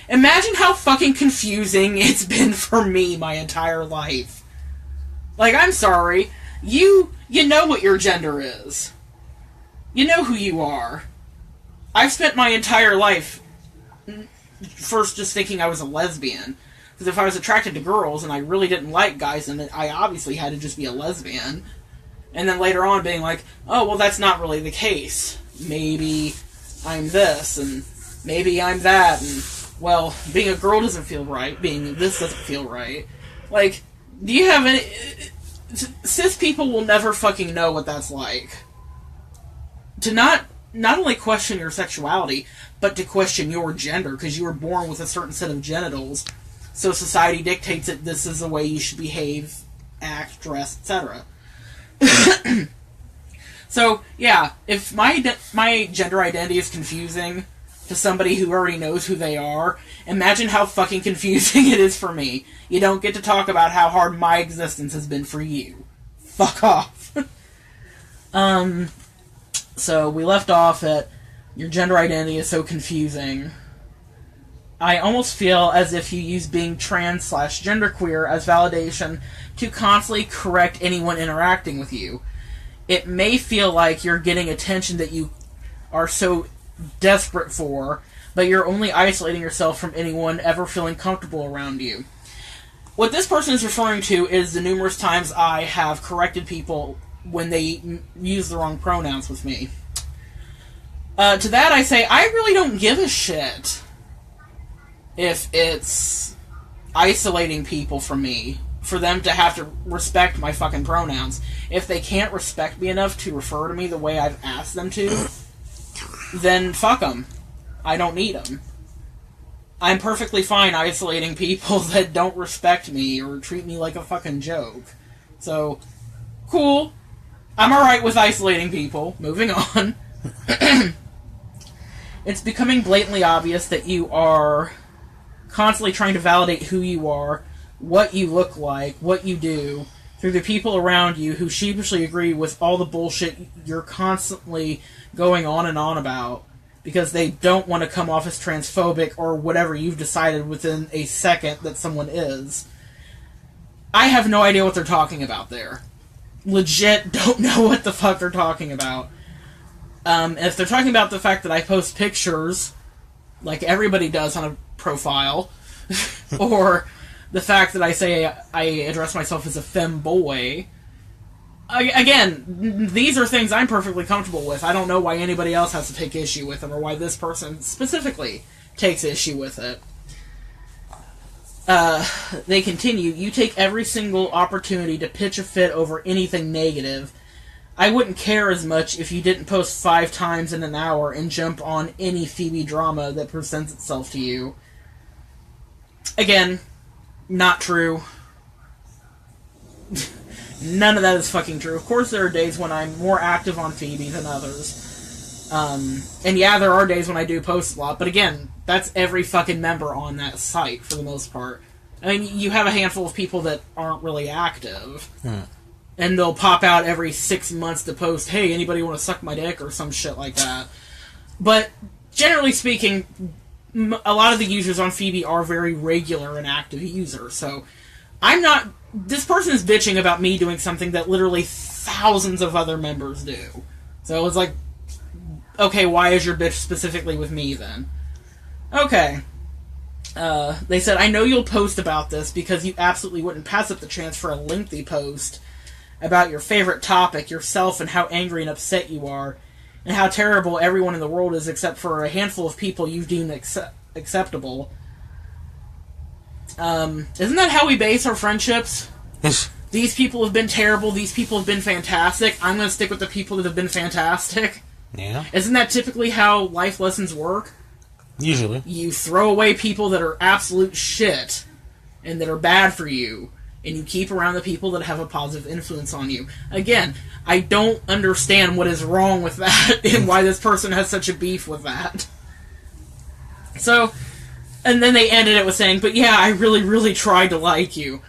Imagine how fucking confusing it's been for me my entire life. Like, I'm sorry. You know what your gender is. You know who you are. I've spent my entire life first just thinking I was a lesbian. Because if I was attracted to girls and I really didn't like guys, then I obviously had to just be a lesbian. And then later on being like, oh, well, that's not really the case. Maybe I'm this, and maybe I'm that, and, well, being a girl doesn't feel right, being this doesn't feel right. Like, do you have any... Cis people will never fucking know what that's like. To not only question your sexuality, but to question your gender, because you were born with a certain set of genitals, so society dictates that this is the way you should behave, act, dress, etc. So, yeah, if my gender identity is confusing to somebody who already knows who they are, imagine how fucking confusing it is for me. You don't get to talk about how hard my existence has been for you. Fuck off. So we left off at, your gender identity is so confusing. I almost feel as if you use being trans/genderqueer as validation to constantly correct anyone interacting with you. It may feel like you're getting attention that you are so desperate for, but you're only isolating yourself from anyone ever feeling comfortable around you. What this person is referring to is the numerous times I have corrected people when they use the wrong pronouns with me. To that I say, I really don't give a shit if it's isolating people from me, for them to have to respect my fucking pronouns. If they can't respect me enough to refer to me the way I've asked them to, then fuck them. I don't need them. I'm perfectly fine isolating people that don't respect me or treat me like a fucking joke. So, cool. I'm alright with isolating people. Moving on. It's becoming blatantly obvious that you are constantly trying to validate who you are, what you look like, what you do, through the people around you who sheepishly agree with all the bullshit you're constantly going on and on about, because they don't want to come off as transphobic or whatever you've decided within a second that someone is. I have no idea what they're talking about there. Legit don't know what the fuck they're talking about. If they're talking about the fact that I post pictures, like everybody does on a profile, or the fact that I say I address myself as a femboy, again, these are things I'm perfectly comfortable with. I don't know why anybody else has to take issue with them, or why this person specifically takes issue with it. They continue, you take every single opportunity to pitch a fit over anything negative. I wouldn't care as much if you didn't post 5 times in an hour and jump on any Phoebe drama that presents itself to you. Again, not true. None of that is fucking true. Of course there are days when I'm more active on Phoebe than others. And yeah, there are days when I do post a lot, but again, that's every fucking member on that site, for the most part. I mean, you have a handful of people that aren't really active. And they'll pop out every 6 months to post, hey, anybody want to suck my dick, or some shit like that. But, generally speaking, a lot of the users on Phoebe are very regular and active users, so I'm not... This person is bitching about me doing something that literally thousands of other members do. So it's like, okay, why is your bitch specifically with me, then? Okay. They said, I know you'll post about this because you absolutely wouldn't pass up the chance for a lengthy post about your favorite topic, yourself, and how angry and upset you are, and how terrible everyone in the world is except for a handful of people you've deemed acceptable. Isn't that how we base our friendships? These people have been terrible, these people have been fantastic, I'm going to stick with the people that have been fantastic. Yeah. Isn't that typically how life lessons work? Usually. You throw away people that are absolute shit, and that are bad for you, and you keep around the people that have a positive influence on you. Again, I don't understand what is wrong with that, and why this person has such a beef with that. So, and then they ended it with saying, but yeah, I really, really tried to like you.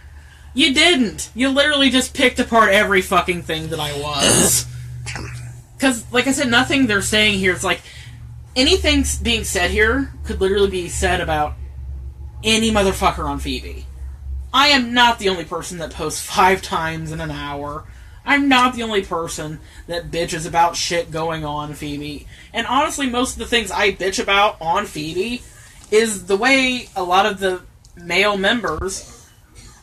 You didn't. You literally just picked apart every fucking thing that I was. Because, like I said, nothing they're saying here, it's like, anything being said here could literally be said about any motherfucker on Phoebe. I am not the only person that posts 5 times in an hour. I'm not the only person that bitches about shit going on Phoebe. And honestly, most of the things I bitch about on Phoebe is the way a lot of the male members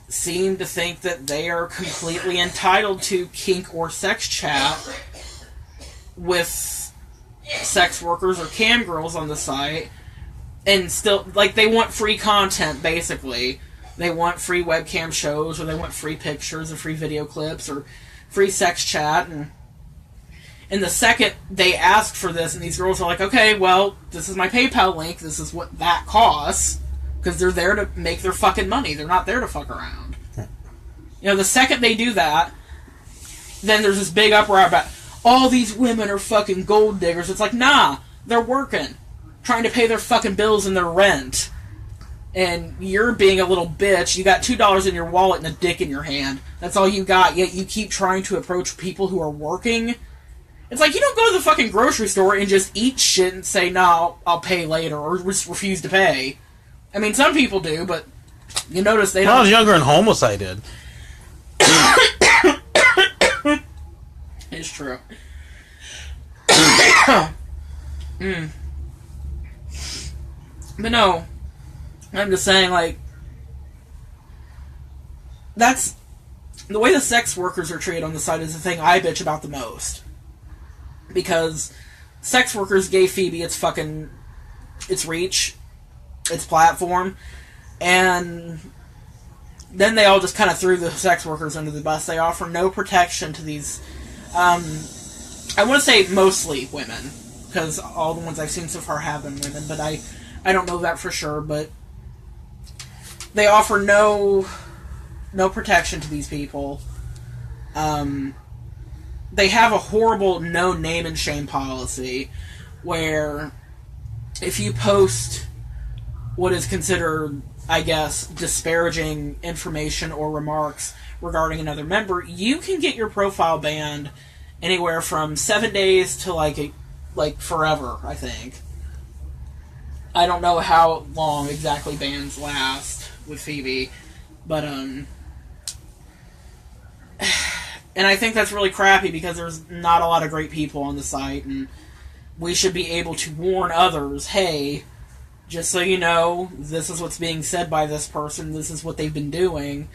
seem to think that they are completely entitled to kink or sex chat with sex workers or cam girls on the site, and still, like, they want free content, basically. They want free webcam shows, or they want free pictures, or free video clips, or free sex chat, and the second they ask for this, and these girls are like, okay, well, this is my PayPal link, this is what that costs, because they're there to make their fucking money, they're not there to fuck around. You know, the second they do that, then there's this big uproar about, all these women are fucking gold diggers. It's like, nah, they're working, trying to pay their fucking bills and their rent. And you're being a little bitch. You got $2 in your wallet and a dick in your hand. That's all you got, yet you keep trying to approach people who are working. It's like, you don't go to the fucking grocery store and just eat shit and say, no, I'll pay later, or just refuse to pay. I mean, some people do, but you notice they don't. When I was younger and homeless, I did. It's true. But no, I'm just saying, like, that's the way the sex workers are treated on the site is the thing I bitch about the most. Because sex workers gave Phoebe its reach, its platform, and then they all just kind of threw the sex workers under the bus. They offer no protection to these, I want to say mostly women, because all the ones I've seen so far have been women, but I don't know that for sure, but they offer no protection to these people. They have a horrible no name and shame policy where if you post what is considered, I guess, disparaging information or remarks regarding another member, you can get your profile banned anywhere from 7 days to like forever, I think. I don't know how long exactly bans last with Phoebe, but and I think that's really crappy because there's not a lot of great people on the site, and we should be able to warn others, hey, just so you know, this is what's being said by this person, this is what they've been doing.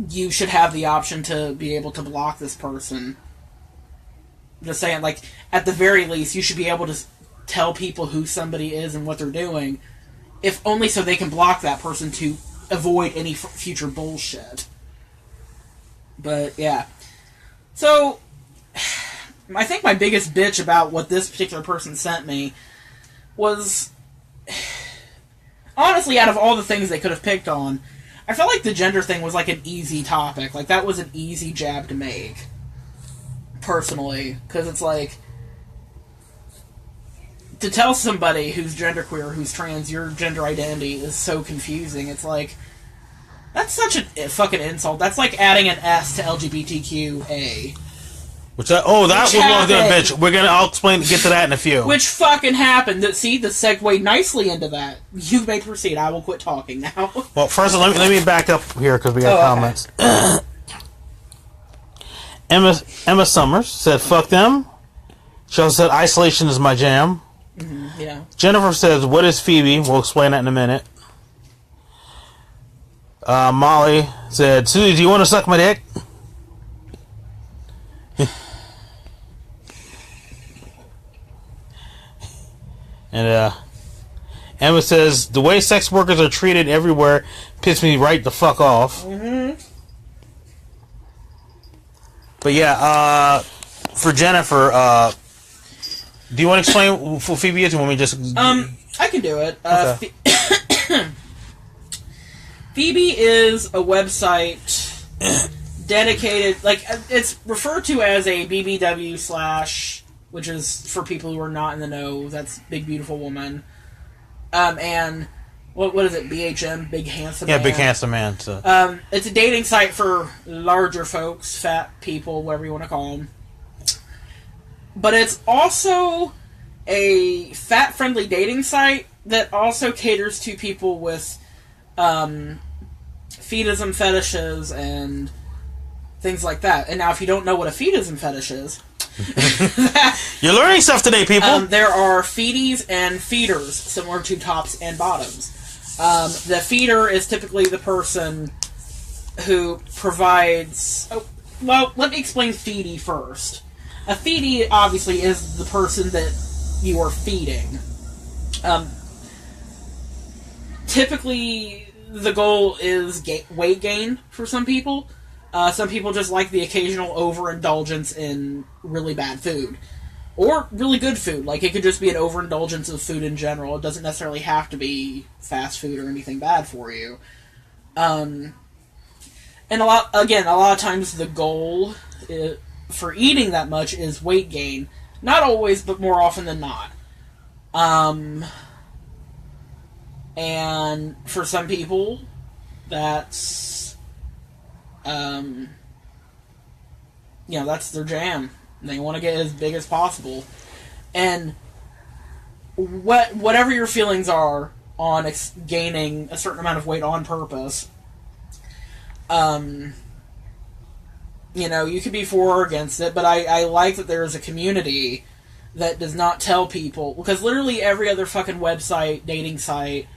You should have the option to be able to block this person. Just saying, like, at the very least, you should be able to tell people who somebody is and what they're doing, if only so they can block that person to avoid any future bullshit. But, yeah. So, I think my biggest bitch about what this particular person sent me was, honestly, out of all the things they could have picked on, I felt like the gender thing was like an easy topic. Like, that was an easy jab to make, personally. Because it's like, to tell somebody who's genderqueer, who's trans, your gender identity is so confusing. It's like, that's such a fucking insult. That's like adding an S to LGBTQA. That was bitch. I'll get to that in a few. Which fucking happened. See, the segued nicely into that. You may proceed. I will quit talking now. Well, first, let me back up here because we got comments. Okay. Emma Summers said, "Fuck them." She also said, "Isolation is my jam." Mm-hmm, yeah. Jennifer says, "What is Phoebe?" We'll explain that in a minute. Molly said, "Susie, do you want to suck my dick?" And Emma says, "The way sex workers are treated everywhere pisses me right the fuck off." Mm-hmm. But yeah, for Jennifer, do you want to explain who Phoebe is, or want me just... I can do it. Okay. Phoebe is a website dedicated, like, it's referred to as a BBW / which is, for people who are not in the know, that's Big Beautiful Woman. And, what is it, BHM? Big Handsome Man? Yeah, Big Handsome Man. So. It's a dating site for larger folks, fat people, whatever you want to call them. But it's also a fat-friendly dating site that also caters to people with fetism fetishes and things like that. And now, if you don't know what a fetism fetish is... You're learning stuff today, people! There are feeties and feeders, similar to tops and bottoms. The feeder is typically the person who provides... Oh, well, let me explain feedie first. A feedie, obviously, is the person that you are feeding. Typically, the goal is weight gain for some people. Some people just like the occasional overindulgence in really bad food. Or really good food. Like, it could just be an overindulgence of food in general. It doesn't necessarily have to be fast food or anything bad for you. And a lot of times the goal for eating that much is weight gain. Not always, but more often than not. And for some people, that's, that's their jam. They want to get as big as possible. And whatever your feelings are on gaining a certain amount of weight on purpose, you could be for or against it, but I like that there is a community that does not tell people, because literally every other fucking website, dating site,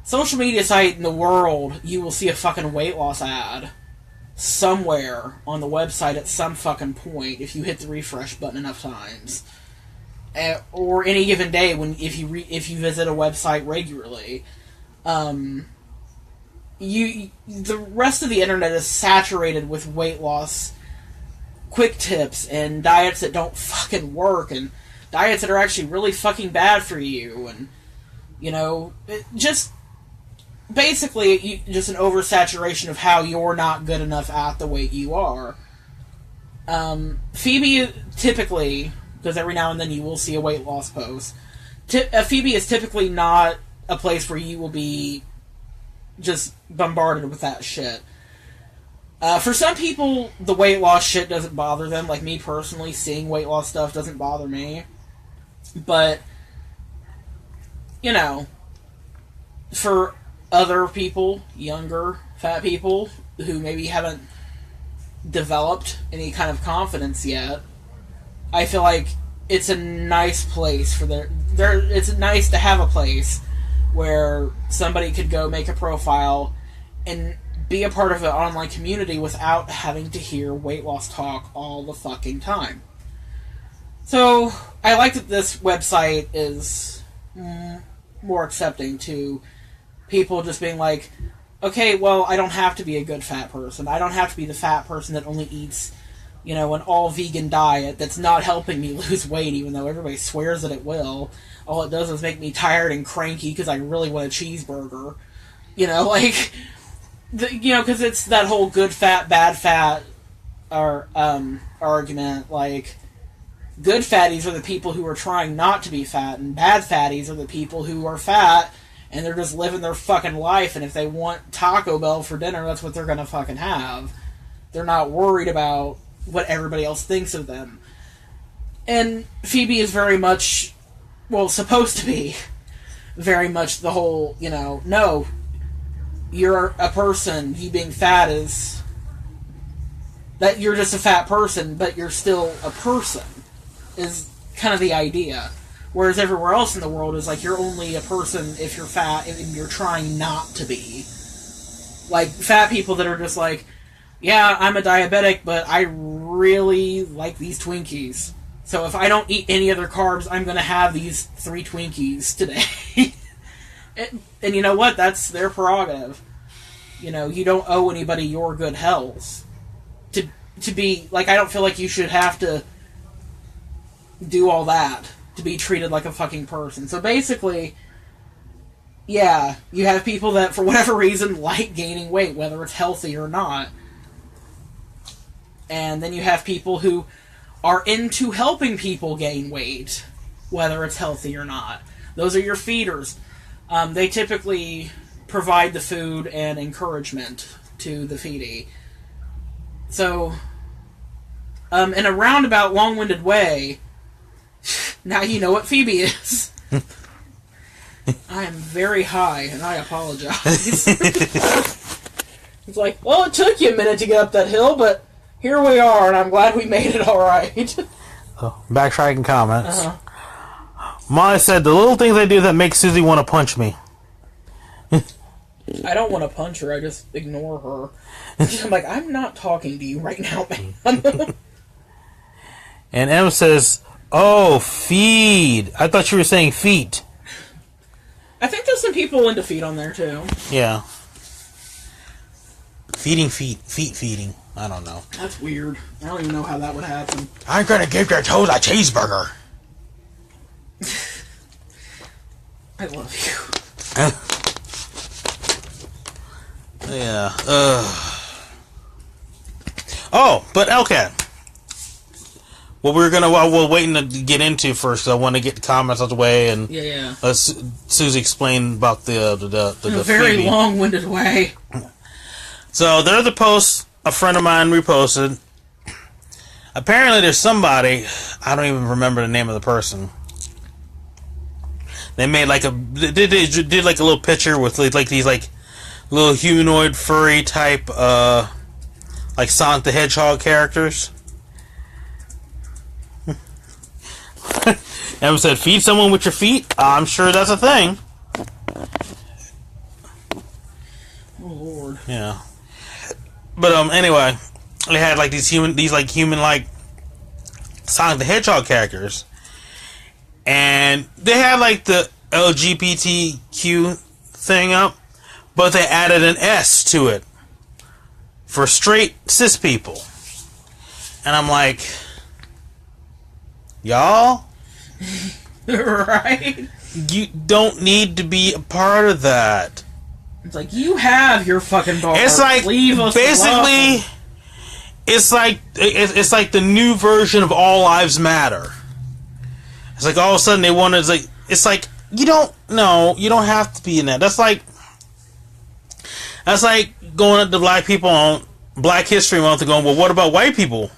social media site in the world, you will see a fucking weight loss ad somewhere on the website at some fucking point if you hit the refresh button enough times, or any given day if you visit a website regularly. The rest of the internet is saturated with weight loss quick tips and diets that don't fucking work and diets that are actually really fucking bad for you, and basically just an oversaturation of how you're not good enough at the weight you are. Phoebe typically, because every now and then you will see a weight loss post, Phoebe is typically not a place where you will be just bombarded with that shit. For some people, the weight loss shit doesn't bother them. Like me personally, seeing weight loss stuff doesn't bother me. But, you know, for other people, younger, fat people, who maybe haven't developed any kind of confidence yet, I feel like it's a nice place for it's nice to have a place where somebody could go make a profile and be a part of an online community without having to hear weight loss talk all the fucking time. So, I like that this website is more accepting to people just being like, okay, well, I don't have to be a good fat person. I don't have to be the fat person that only eats, an all-vegan diet that's not helping me lose weight, even though everybody swears that it will. All it does is make me tired and cranky because I really want a cheeseburger. Because it's that whole good fat, bad fat argument. Like, good fatties are the people who are trying not to be fat, and bad fatties are the people who are fat and they're just living their fucking life, and if they want Taco Bell for dinner, that's what they're gonna fucking have. They're not worried about what everybody else thinks of them. And Phoebe is very much, supposed to be very much the whole, no, you're a person, you being fat is that you're just a fat person, but you're still a person, is kind of the idea. Whereas everywhere else in the world is like, you're only a person if you're fat and you're trying not to be. Like, fat people that are just like, yeah, I'm a diabetic, but I really like these Twinkies. So if I don't eat any other carbs, I'm going to have these 3 Twinkies today. and you know what? That's their prerogative. You don't owe anybody your good health. To be, like, I don't feel like you should have to do all that to be treated like a fucking person. So basically, yeah, you have people that, for whatever reason, like gaining weight, whether it's healthy or not. And then you have people who are into helping people gain weight, whether it's healthy or not. Those are your feeders. They typically provide the food and encouragement to the feedee. So, in a roundabout, long-winded way, now you know what Phoebe is. I am very high, and I apologize. It's like, well, it took you a minute to get up that hill, but here we are, and I'm glad we made it alright. Backtracking comments. Molly said, the little things I do that make Susie want to punch me. I don't want to punch her, I just ignore her. I'm like, I'm not talking to you right now, man. And M says, oh, feed. I thought you were saying feet. I think there's some people into feet on there, too. Yeah. Feeding feet. Feet feeding. I don't know. That's weird. I don't even know how that would happen. I'm gonna give your toes a cheeseburger. I love you. Yeah. Oh, but okay. What we're waiting to get into first. I want to get the comments out the way and let Susie explain about the in a very Phoebe. long-winded way. So there are the posts a friend of mine reposted. Apparently, there's somebody, I don't even remember the name of the person. They made like they did like a little picture with like these like little humanoid furry type like Sonic the Hedgehog characters. Evan said, feed someone with your feet? I'm sure that's a thing. Oh Lord. Yeah. But anyway, they had like these human like Sonic the Hedgehog characters. And they had like the LGBTQ thing up, but they added an S to it for straight cis people. And I'm like, y'all? Right? You don't need to be a part of that. It's like, you have your fucking bar. It's like, leave us basically, alone. it's like the new version of All Lives Matter. It's like all of a sudden they want to, it's like, you don't have to be in that. That's like going up to black people on Black History Month and going, well, what about white people?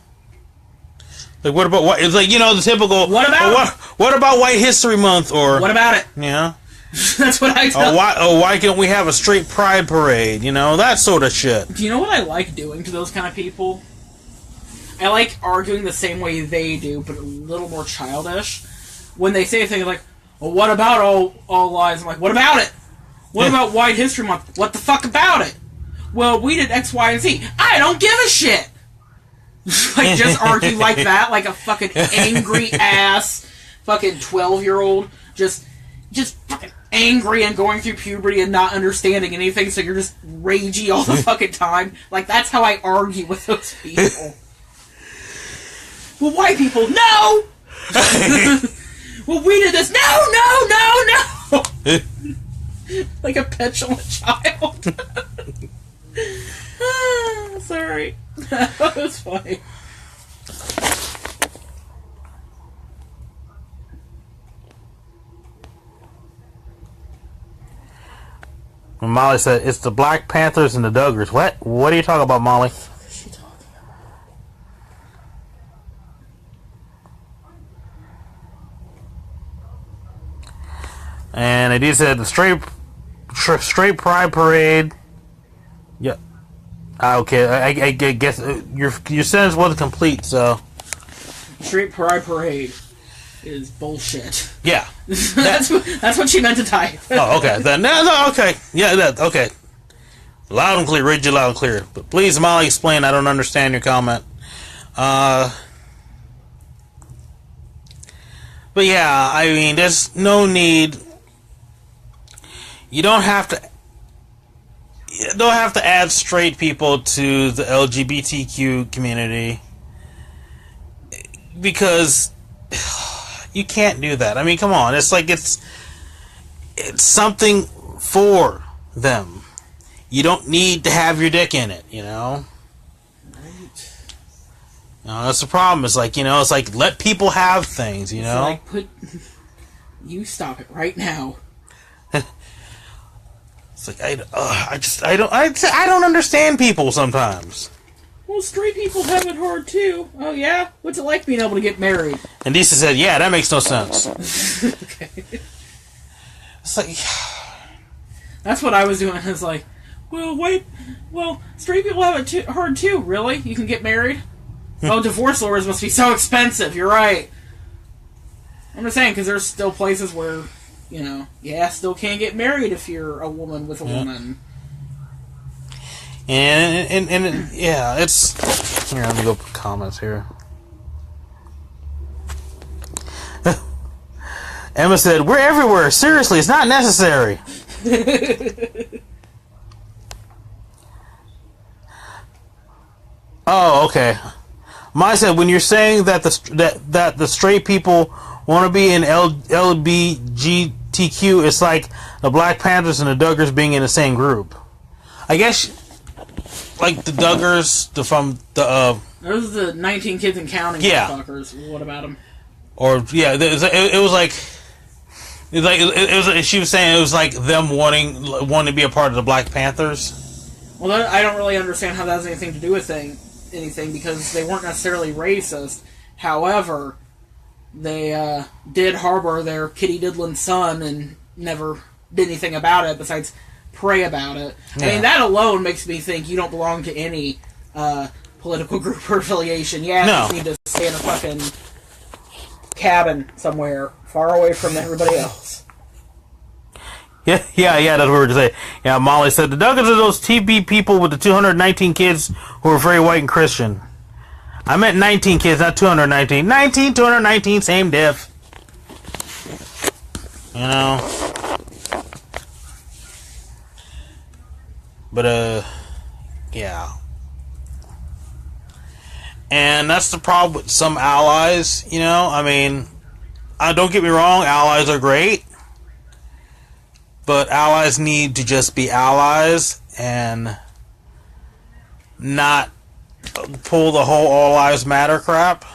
Like, what about white? It's like, the typical. What about White History Month? Or what about it? Yeah. That's what I tell. Why can't we have a straight pride parade? That sort of shit. Do you know what I like doing to those kind of people? I like arguing the same way they do, but a little more childish. When they say things like, well, what about all lives? I'm like, what about it? What about White History Month? What the fuck about it? Well, we did X, Y, and Z. I don't give a shit! Like, just argue like that, like a fucking angry ass fucking 12-year-old, just fucking angry and going through puberty and not understanding anything, so you're just ragey all the fucking time. Like, that's how I argue with those people. Well, white people, no! Well, we did this, no! Like a petulant child. Sorry. That was funny. Molly said, it's the Black Panthers and the Duggars. What? What are you talking about, Molly? What is she talking about? And it is said the straight pride parade. Yeah. Okay, I guess your sentence wasn't complete, so. Straight pride parade is bullshit. Yeah. That's what she meant to type. Oh, okay. Then no, okay. Yeah, okay. Loud and clear. Read you loud and clear. But please, Molly, explain. I don't understand your comment. But yeah, I mean, there's no need. You don't have to add straight people to the LGBTQ community because you can't do that. I mean, come on. It's like it's something for them. You don't need to have your dick in it, Right. That's the problem. It's like, it's like let people have things, It's like you stop it right now. It's like I don't understand people sometimes. Well, straight people have it hard too. Oh yeah, what's it like being able to get married? And Disa said, "Yeah, that makes no sense." Okay. It's like that's what I was doing. I was like, well, straight people have it hard too. Really? You can get married? Oh, divorce lawyers must be so expensive. You're right. I'm just saying because there's still places where. Still can't get married if you're a woman with a woman. And yeah, it's... Here, let me go up comments here. Emma said, we're everywhere. Seriously, it's not necessary. Oh, okay. Mai said, when you're saying that the straight people want to be in LGBTQ, it's like the Black Panthers and the Duggars being in the same group. I guess, like the Duggars, those are the 19 Kids and Counting fuckers. What about them? Or it was like she was saying it was like them wanting to be a part of the Black Panthers. Well, I don't really understand how that has anything to do with anything because they weren't necessarily racist. However, they did harbor their kitty diddling son and never did anything about it besides pray about it. Yeah. I mean, that alone makes me think you don't belong to any political group or affiliation. You just need to stay in a fucking cabin somewhere far away from everybody else. Yeah, that's what we were to say. Yeah, Molly said, the Duggars are those TB people with the 219 kids who are very white and Christian. I meant 19 kids, not 219. 219, same diff. But, yeah. And that's the problem with some allies, I mean, don't get me wrong, allies are great. But allies need to just be allies and not pull the whole all lives matter crap.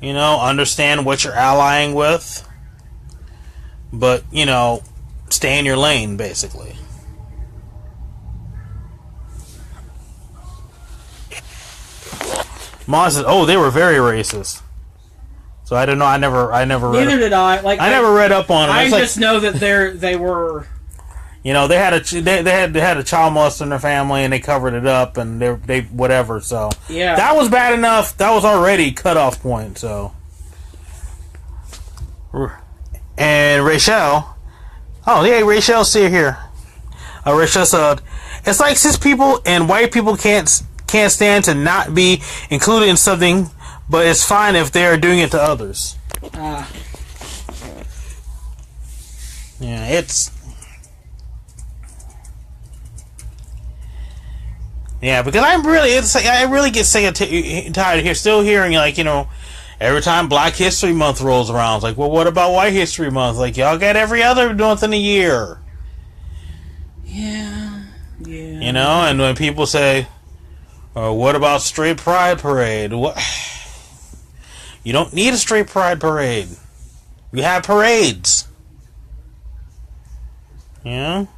You know, understand what you're allying with. But, you know, stay in your lane, basically. Maz said, "Oh, they were very racist." So I don't know. I never read. Neither did I. Like I never read up on it. I It's just know that they were. You know, they had a child molester in their family, and they covered it up, and they whatever. So Yeah, that was bad enough. That was already cutoff point. So, and Rachel, oh yeah, Rachel, see her here. Rachel said, "It's like cis people and white people can't stand to not be included in something, but it's fine if they are doing it to others." Yeah, it's. Yeah, because I really get sick and tired of still hearing, like, you know, every time Black History Month rolls around, it's like, well, what about White History Month? Like, y'all get every other month in a year. Yeah. You know, and when people say, what about Straight Pride Parade? What? You don't need a Straight Pride Parade. You have parades. You know?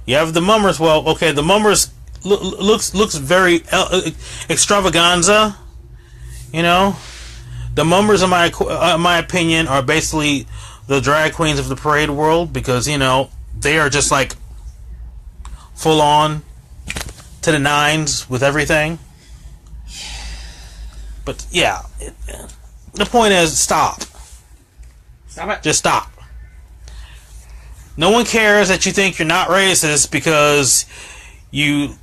You have the mummers. Well, okay, the mummers looks very extravaganza. You know? The mummers, in my opinion, are basically the drag queens of the parade world, because, you know, they are just like full on to the nines with everything. But yeah, the point is, stop. Stop it. Just stop. No one cares that you think you're not racist because you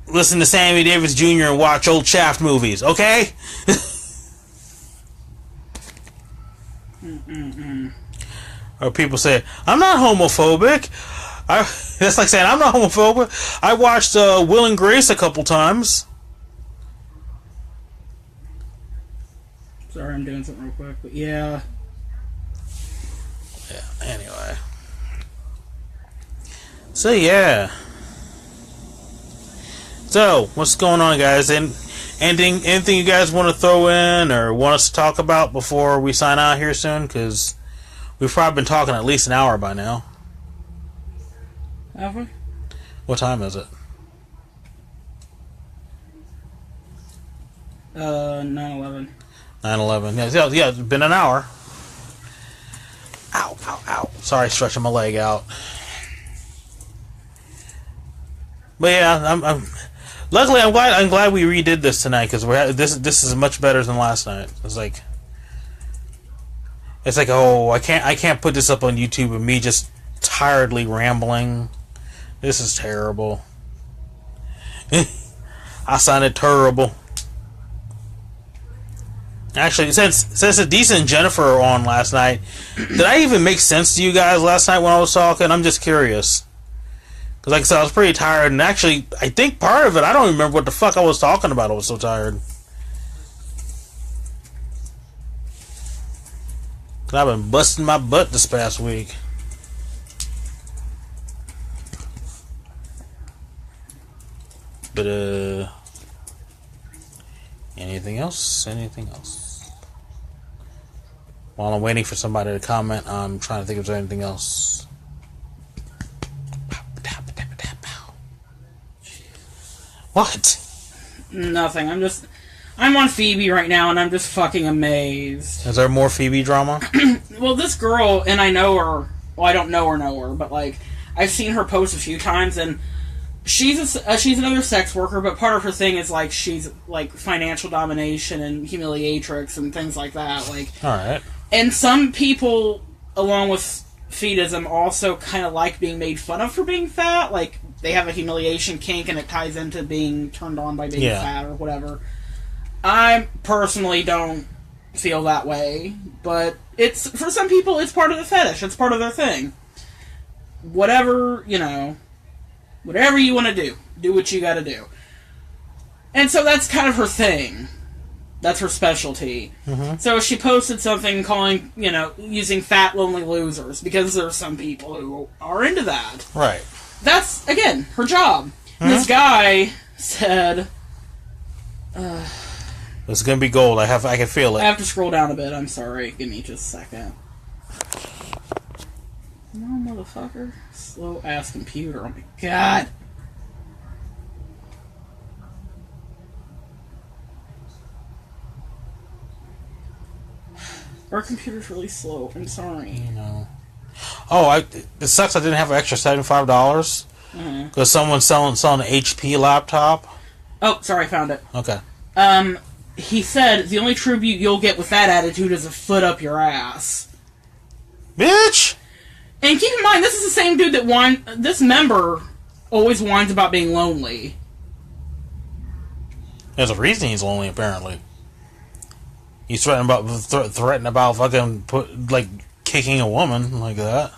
listen to Sammy Davis Jr. and watch old Shaft movies, okay? Or people say, I'm not homophobic. That's like saying, I'm not homophobic. I watched Will and Grace a couple times. Sorry, I'm doing something real quick, but yeah. Yeah, anyway. So, yeah. So, what's going on, guys? Anything you guys want to throw in or want us to talk about before we sign out here soon? Because we've probably been talking at least an hour by now. Have we? What time is it? 9/11. 9/11. Yeah, it's been an hour. Ow, ow, ow. Sorry, stretching my leg out. But yeah, I'm luckily I'm glad we redid this tonight, because this is much better than last night. It's like oh, I can't put this up on YouTube and me just tiredly rambling. This is terrible. I sounded terrible. Actually, since Adisa and Jennifer were on last night, did I even make sense to you guys last night when I was talking? I'm just curious. Because, like I said, I was pretty tired, and actually, I think part of it, I don't even remember what the fuck I was talking about. I was so tired. I've been busting my butt this past week. But, anything else? Anything else? While I'm waiting for somebody to comment, I'm trying to think if there's anything else. What? Nothing. I'm on Phoebe right now, and I'm just fucking amazed. Is there more Phoebe drama? Well, this girl, and I know her. Well, I don't know her, but like I've seen her post a few times, and she's another sex worker. But part of her thing is like she's like financial domination and humiliatrix and things like that. Like, all right. And some people, along with fetism, also kind of like being made fun of for being fat. Like they have a humiliation kink, and it ties into being turned on by being fat or whatever. I personally don't feel that way, but it's for some people it's part of the fetish. It's part of their thing. Whatever, whatever you want to do what you got to do. And so that's kind of her thing. That's her specialty. Mm-hmm. So she posted something calling, using fat, lonely losers, because there's some people who are into that. Right. That's, again, her job. Mm-hmm. This guy said... It's gonna be gold. I can feel it. I have to scroll down a bit. I'm sorry. Give me just a second. No, motherfucker. Slow ass computer. Oh my god. Our computer's really slow. I'm sorry. Oh, it sucks. I didn't have an extra $75 because someone's selling an HP laptop. Oh, sorry. I found it. Okay. He said the only tribute you'll get with that attitude is a foot up your ass. Bitch! And keep in mind, this is the same dude that this member always whines about being lonely. There's a reason he's lonely, apparently. He's threatening about fucking kicking a woman like that.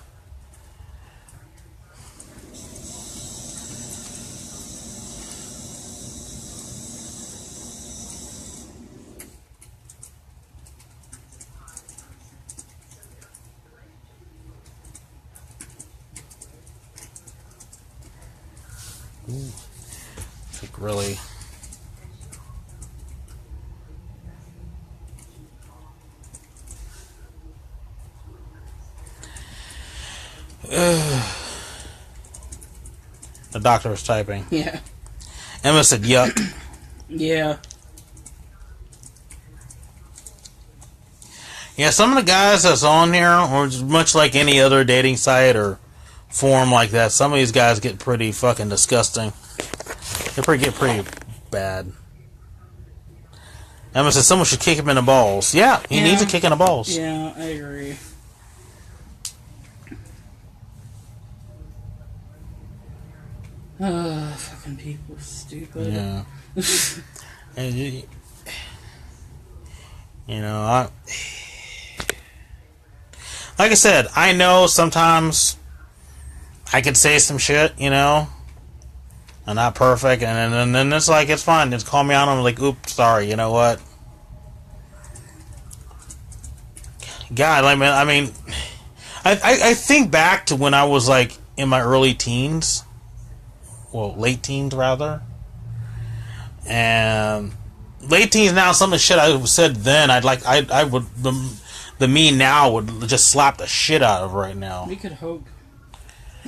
Like really. The doctor was typing. Yeah. Emma said, yuck. Yeah. Yeah, some of the guys that's on here, or much like any other dating site or forum like that, some of these guys get pretty fucking disgusting. They get pretty bad. Emma said someone should kick him in the balls. Yeah, he needs a kick in the balls. Yeah, I agree. Fucking people are stupid. Yeah. And like I said, I know sometimes I could say some shit, I'm not perfect, and then it's like, it's fine. Just call me out, I'm like, oops, sorry, you know what? God, I mean, I think back to when I was, like, in my early teens. Well, late teens, rather. And late teens now, some of the shit I said then, I would, the me now would just slap the shit out of right now. We could hope.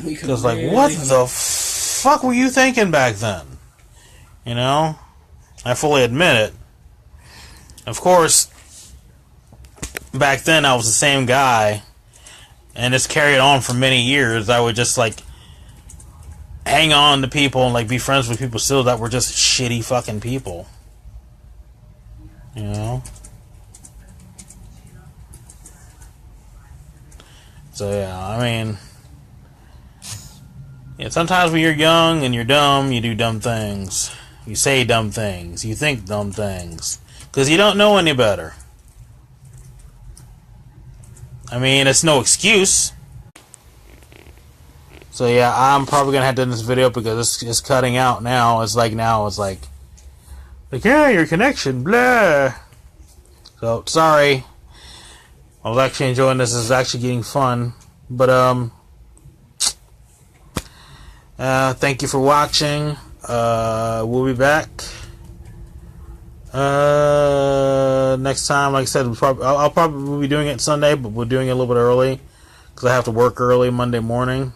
Because, like, what the fuck were you thinking back then? I fully admit it. Of course, back then I was the same guy, and it's carried on for many years. I would just, like, hang on to people and, like, be friends with people still that were just shitty fucking people. So, yeah, I mean, yeah, sometimes when you're young and you're dumb, you do dumb things. You say dumb things. You think dumb things. Because you don't know any better. I mean, it's no excuse. So, yeah, I'm probably going to have to end this video because it's cutting out now. It's like, yeah, your connection, blah. So, sorry. I was actually enjoying this. This is actually getting fun. But, thank you for watching. We'll be back. Next time, like I said, I'll probably be doing it Sunday, but we're doing it a little bit early because I have to work early Monday morning.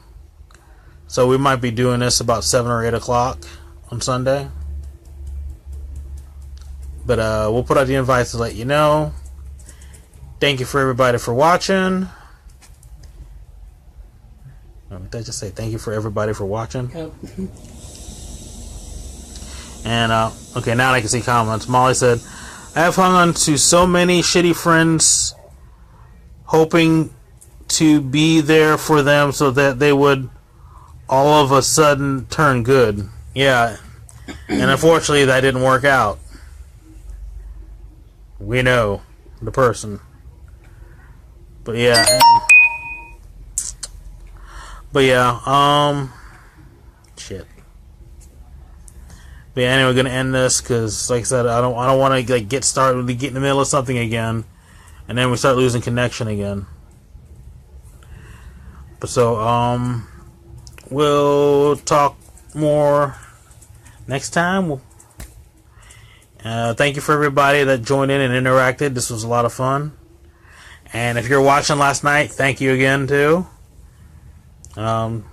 So we might be doing this about 7 or 8 o'clock on Sunday. But we'll put out the invites to let you know. Thank you for everybody for watching. Did I just say thank you for everybody for watching? Yep. And, okay, now I can see comments. Molly said, I have hung on to so many shitty friends hoping to be there for them so that they would all of a sudden turn good. Yeah. And unfortunately, that didn't work out. We know the person. But yeah. Shit. But yeah, anyway, we're gonna end this because, like I said, I don't want to like get started, get in the middle of something again, and then we start losing connection again. But so we'll talk more next time. Thank you for everybody that joined in and interacted. This was a lot of fun. And if you're watching last night, thank you again too. I'll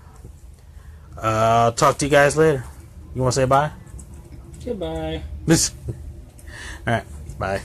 talk to you guys later. You want to say bye? Goodbye. All right. Bye.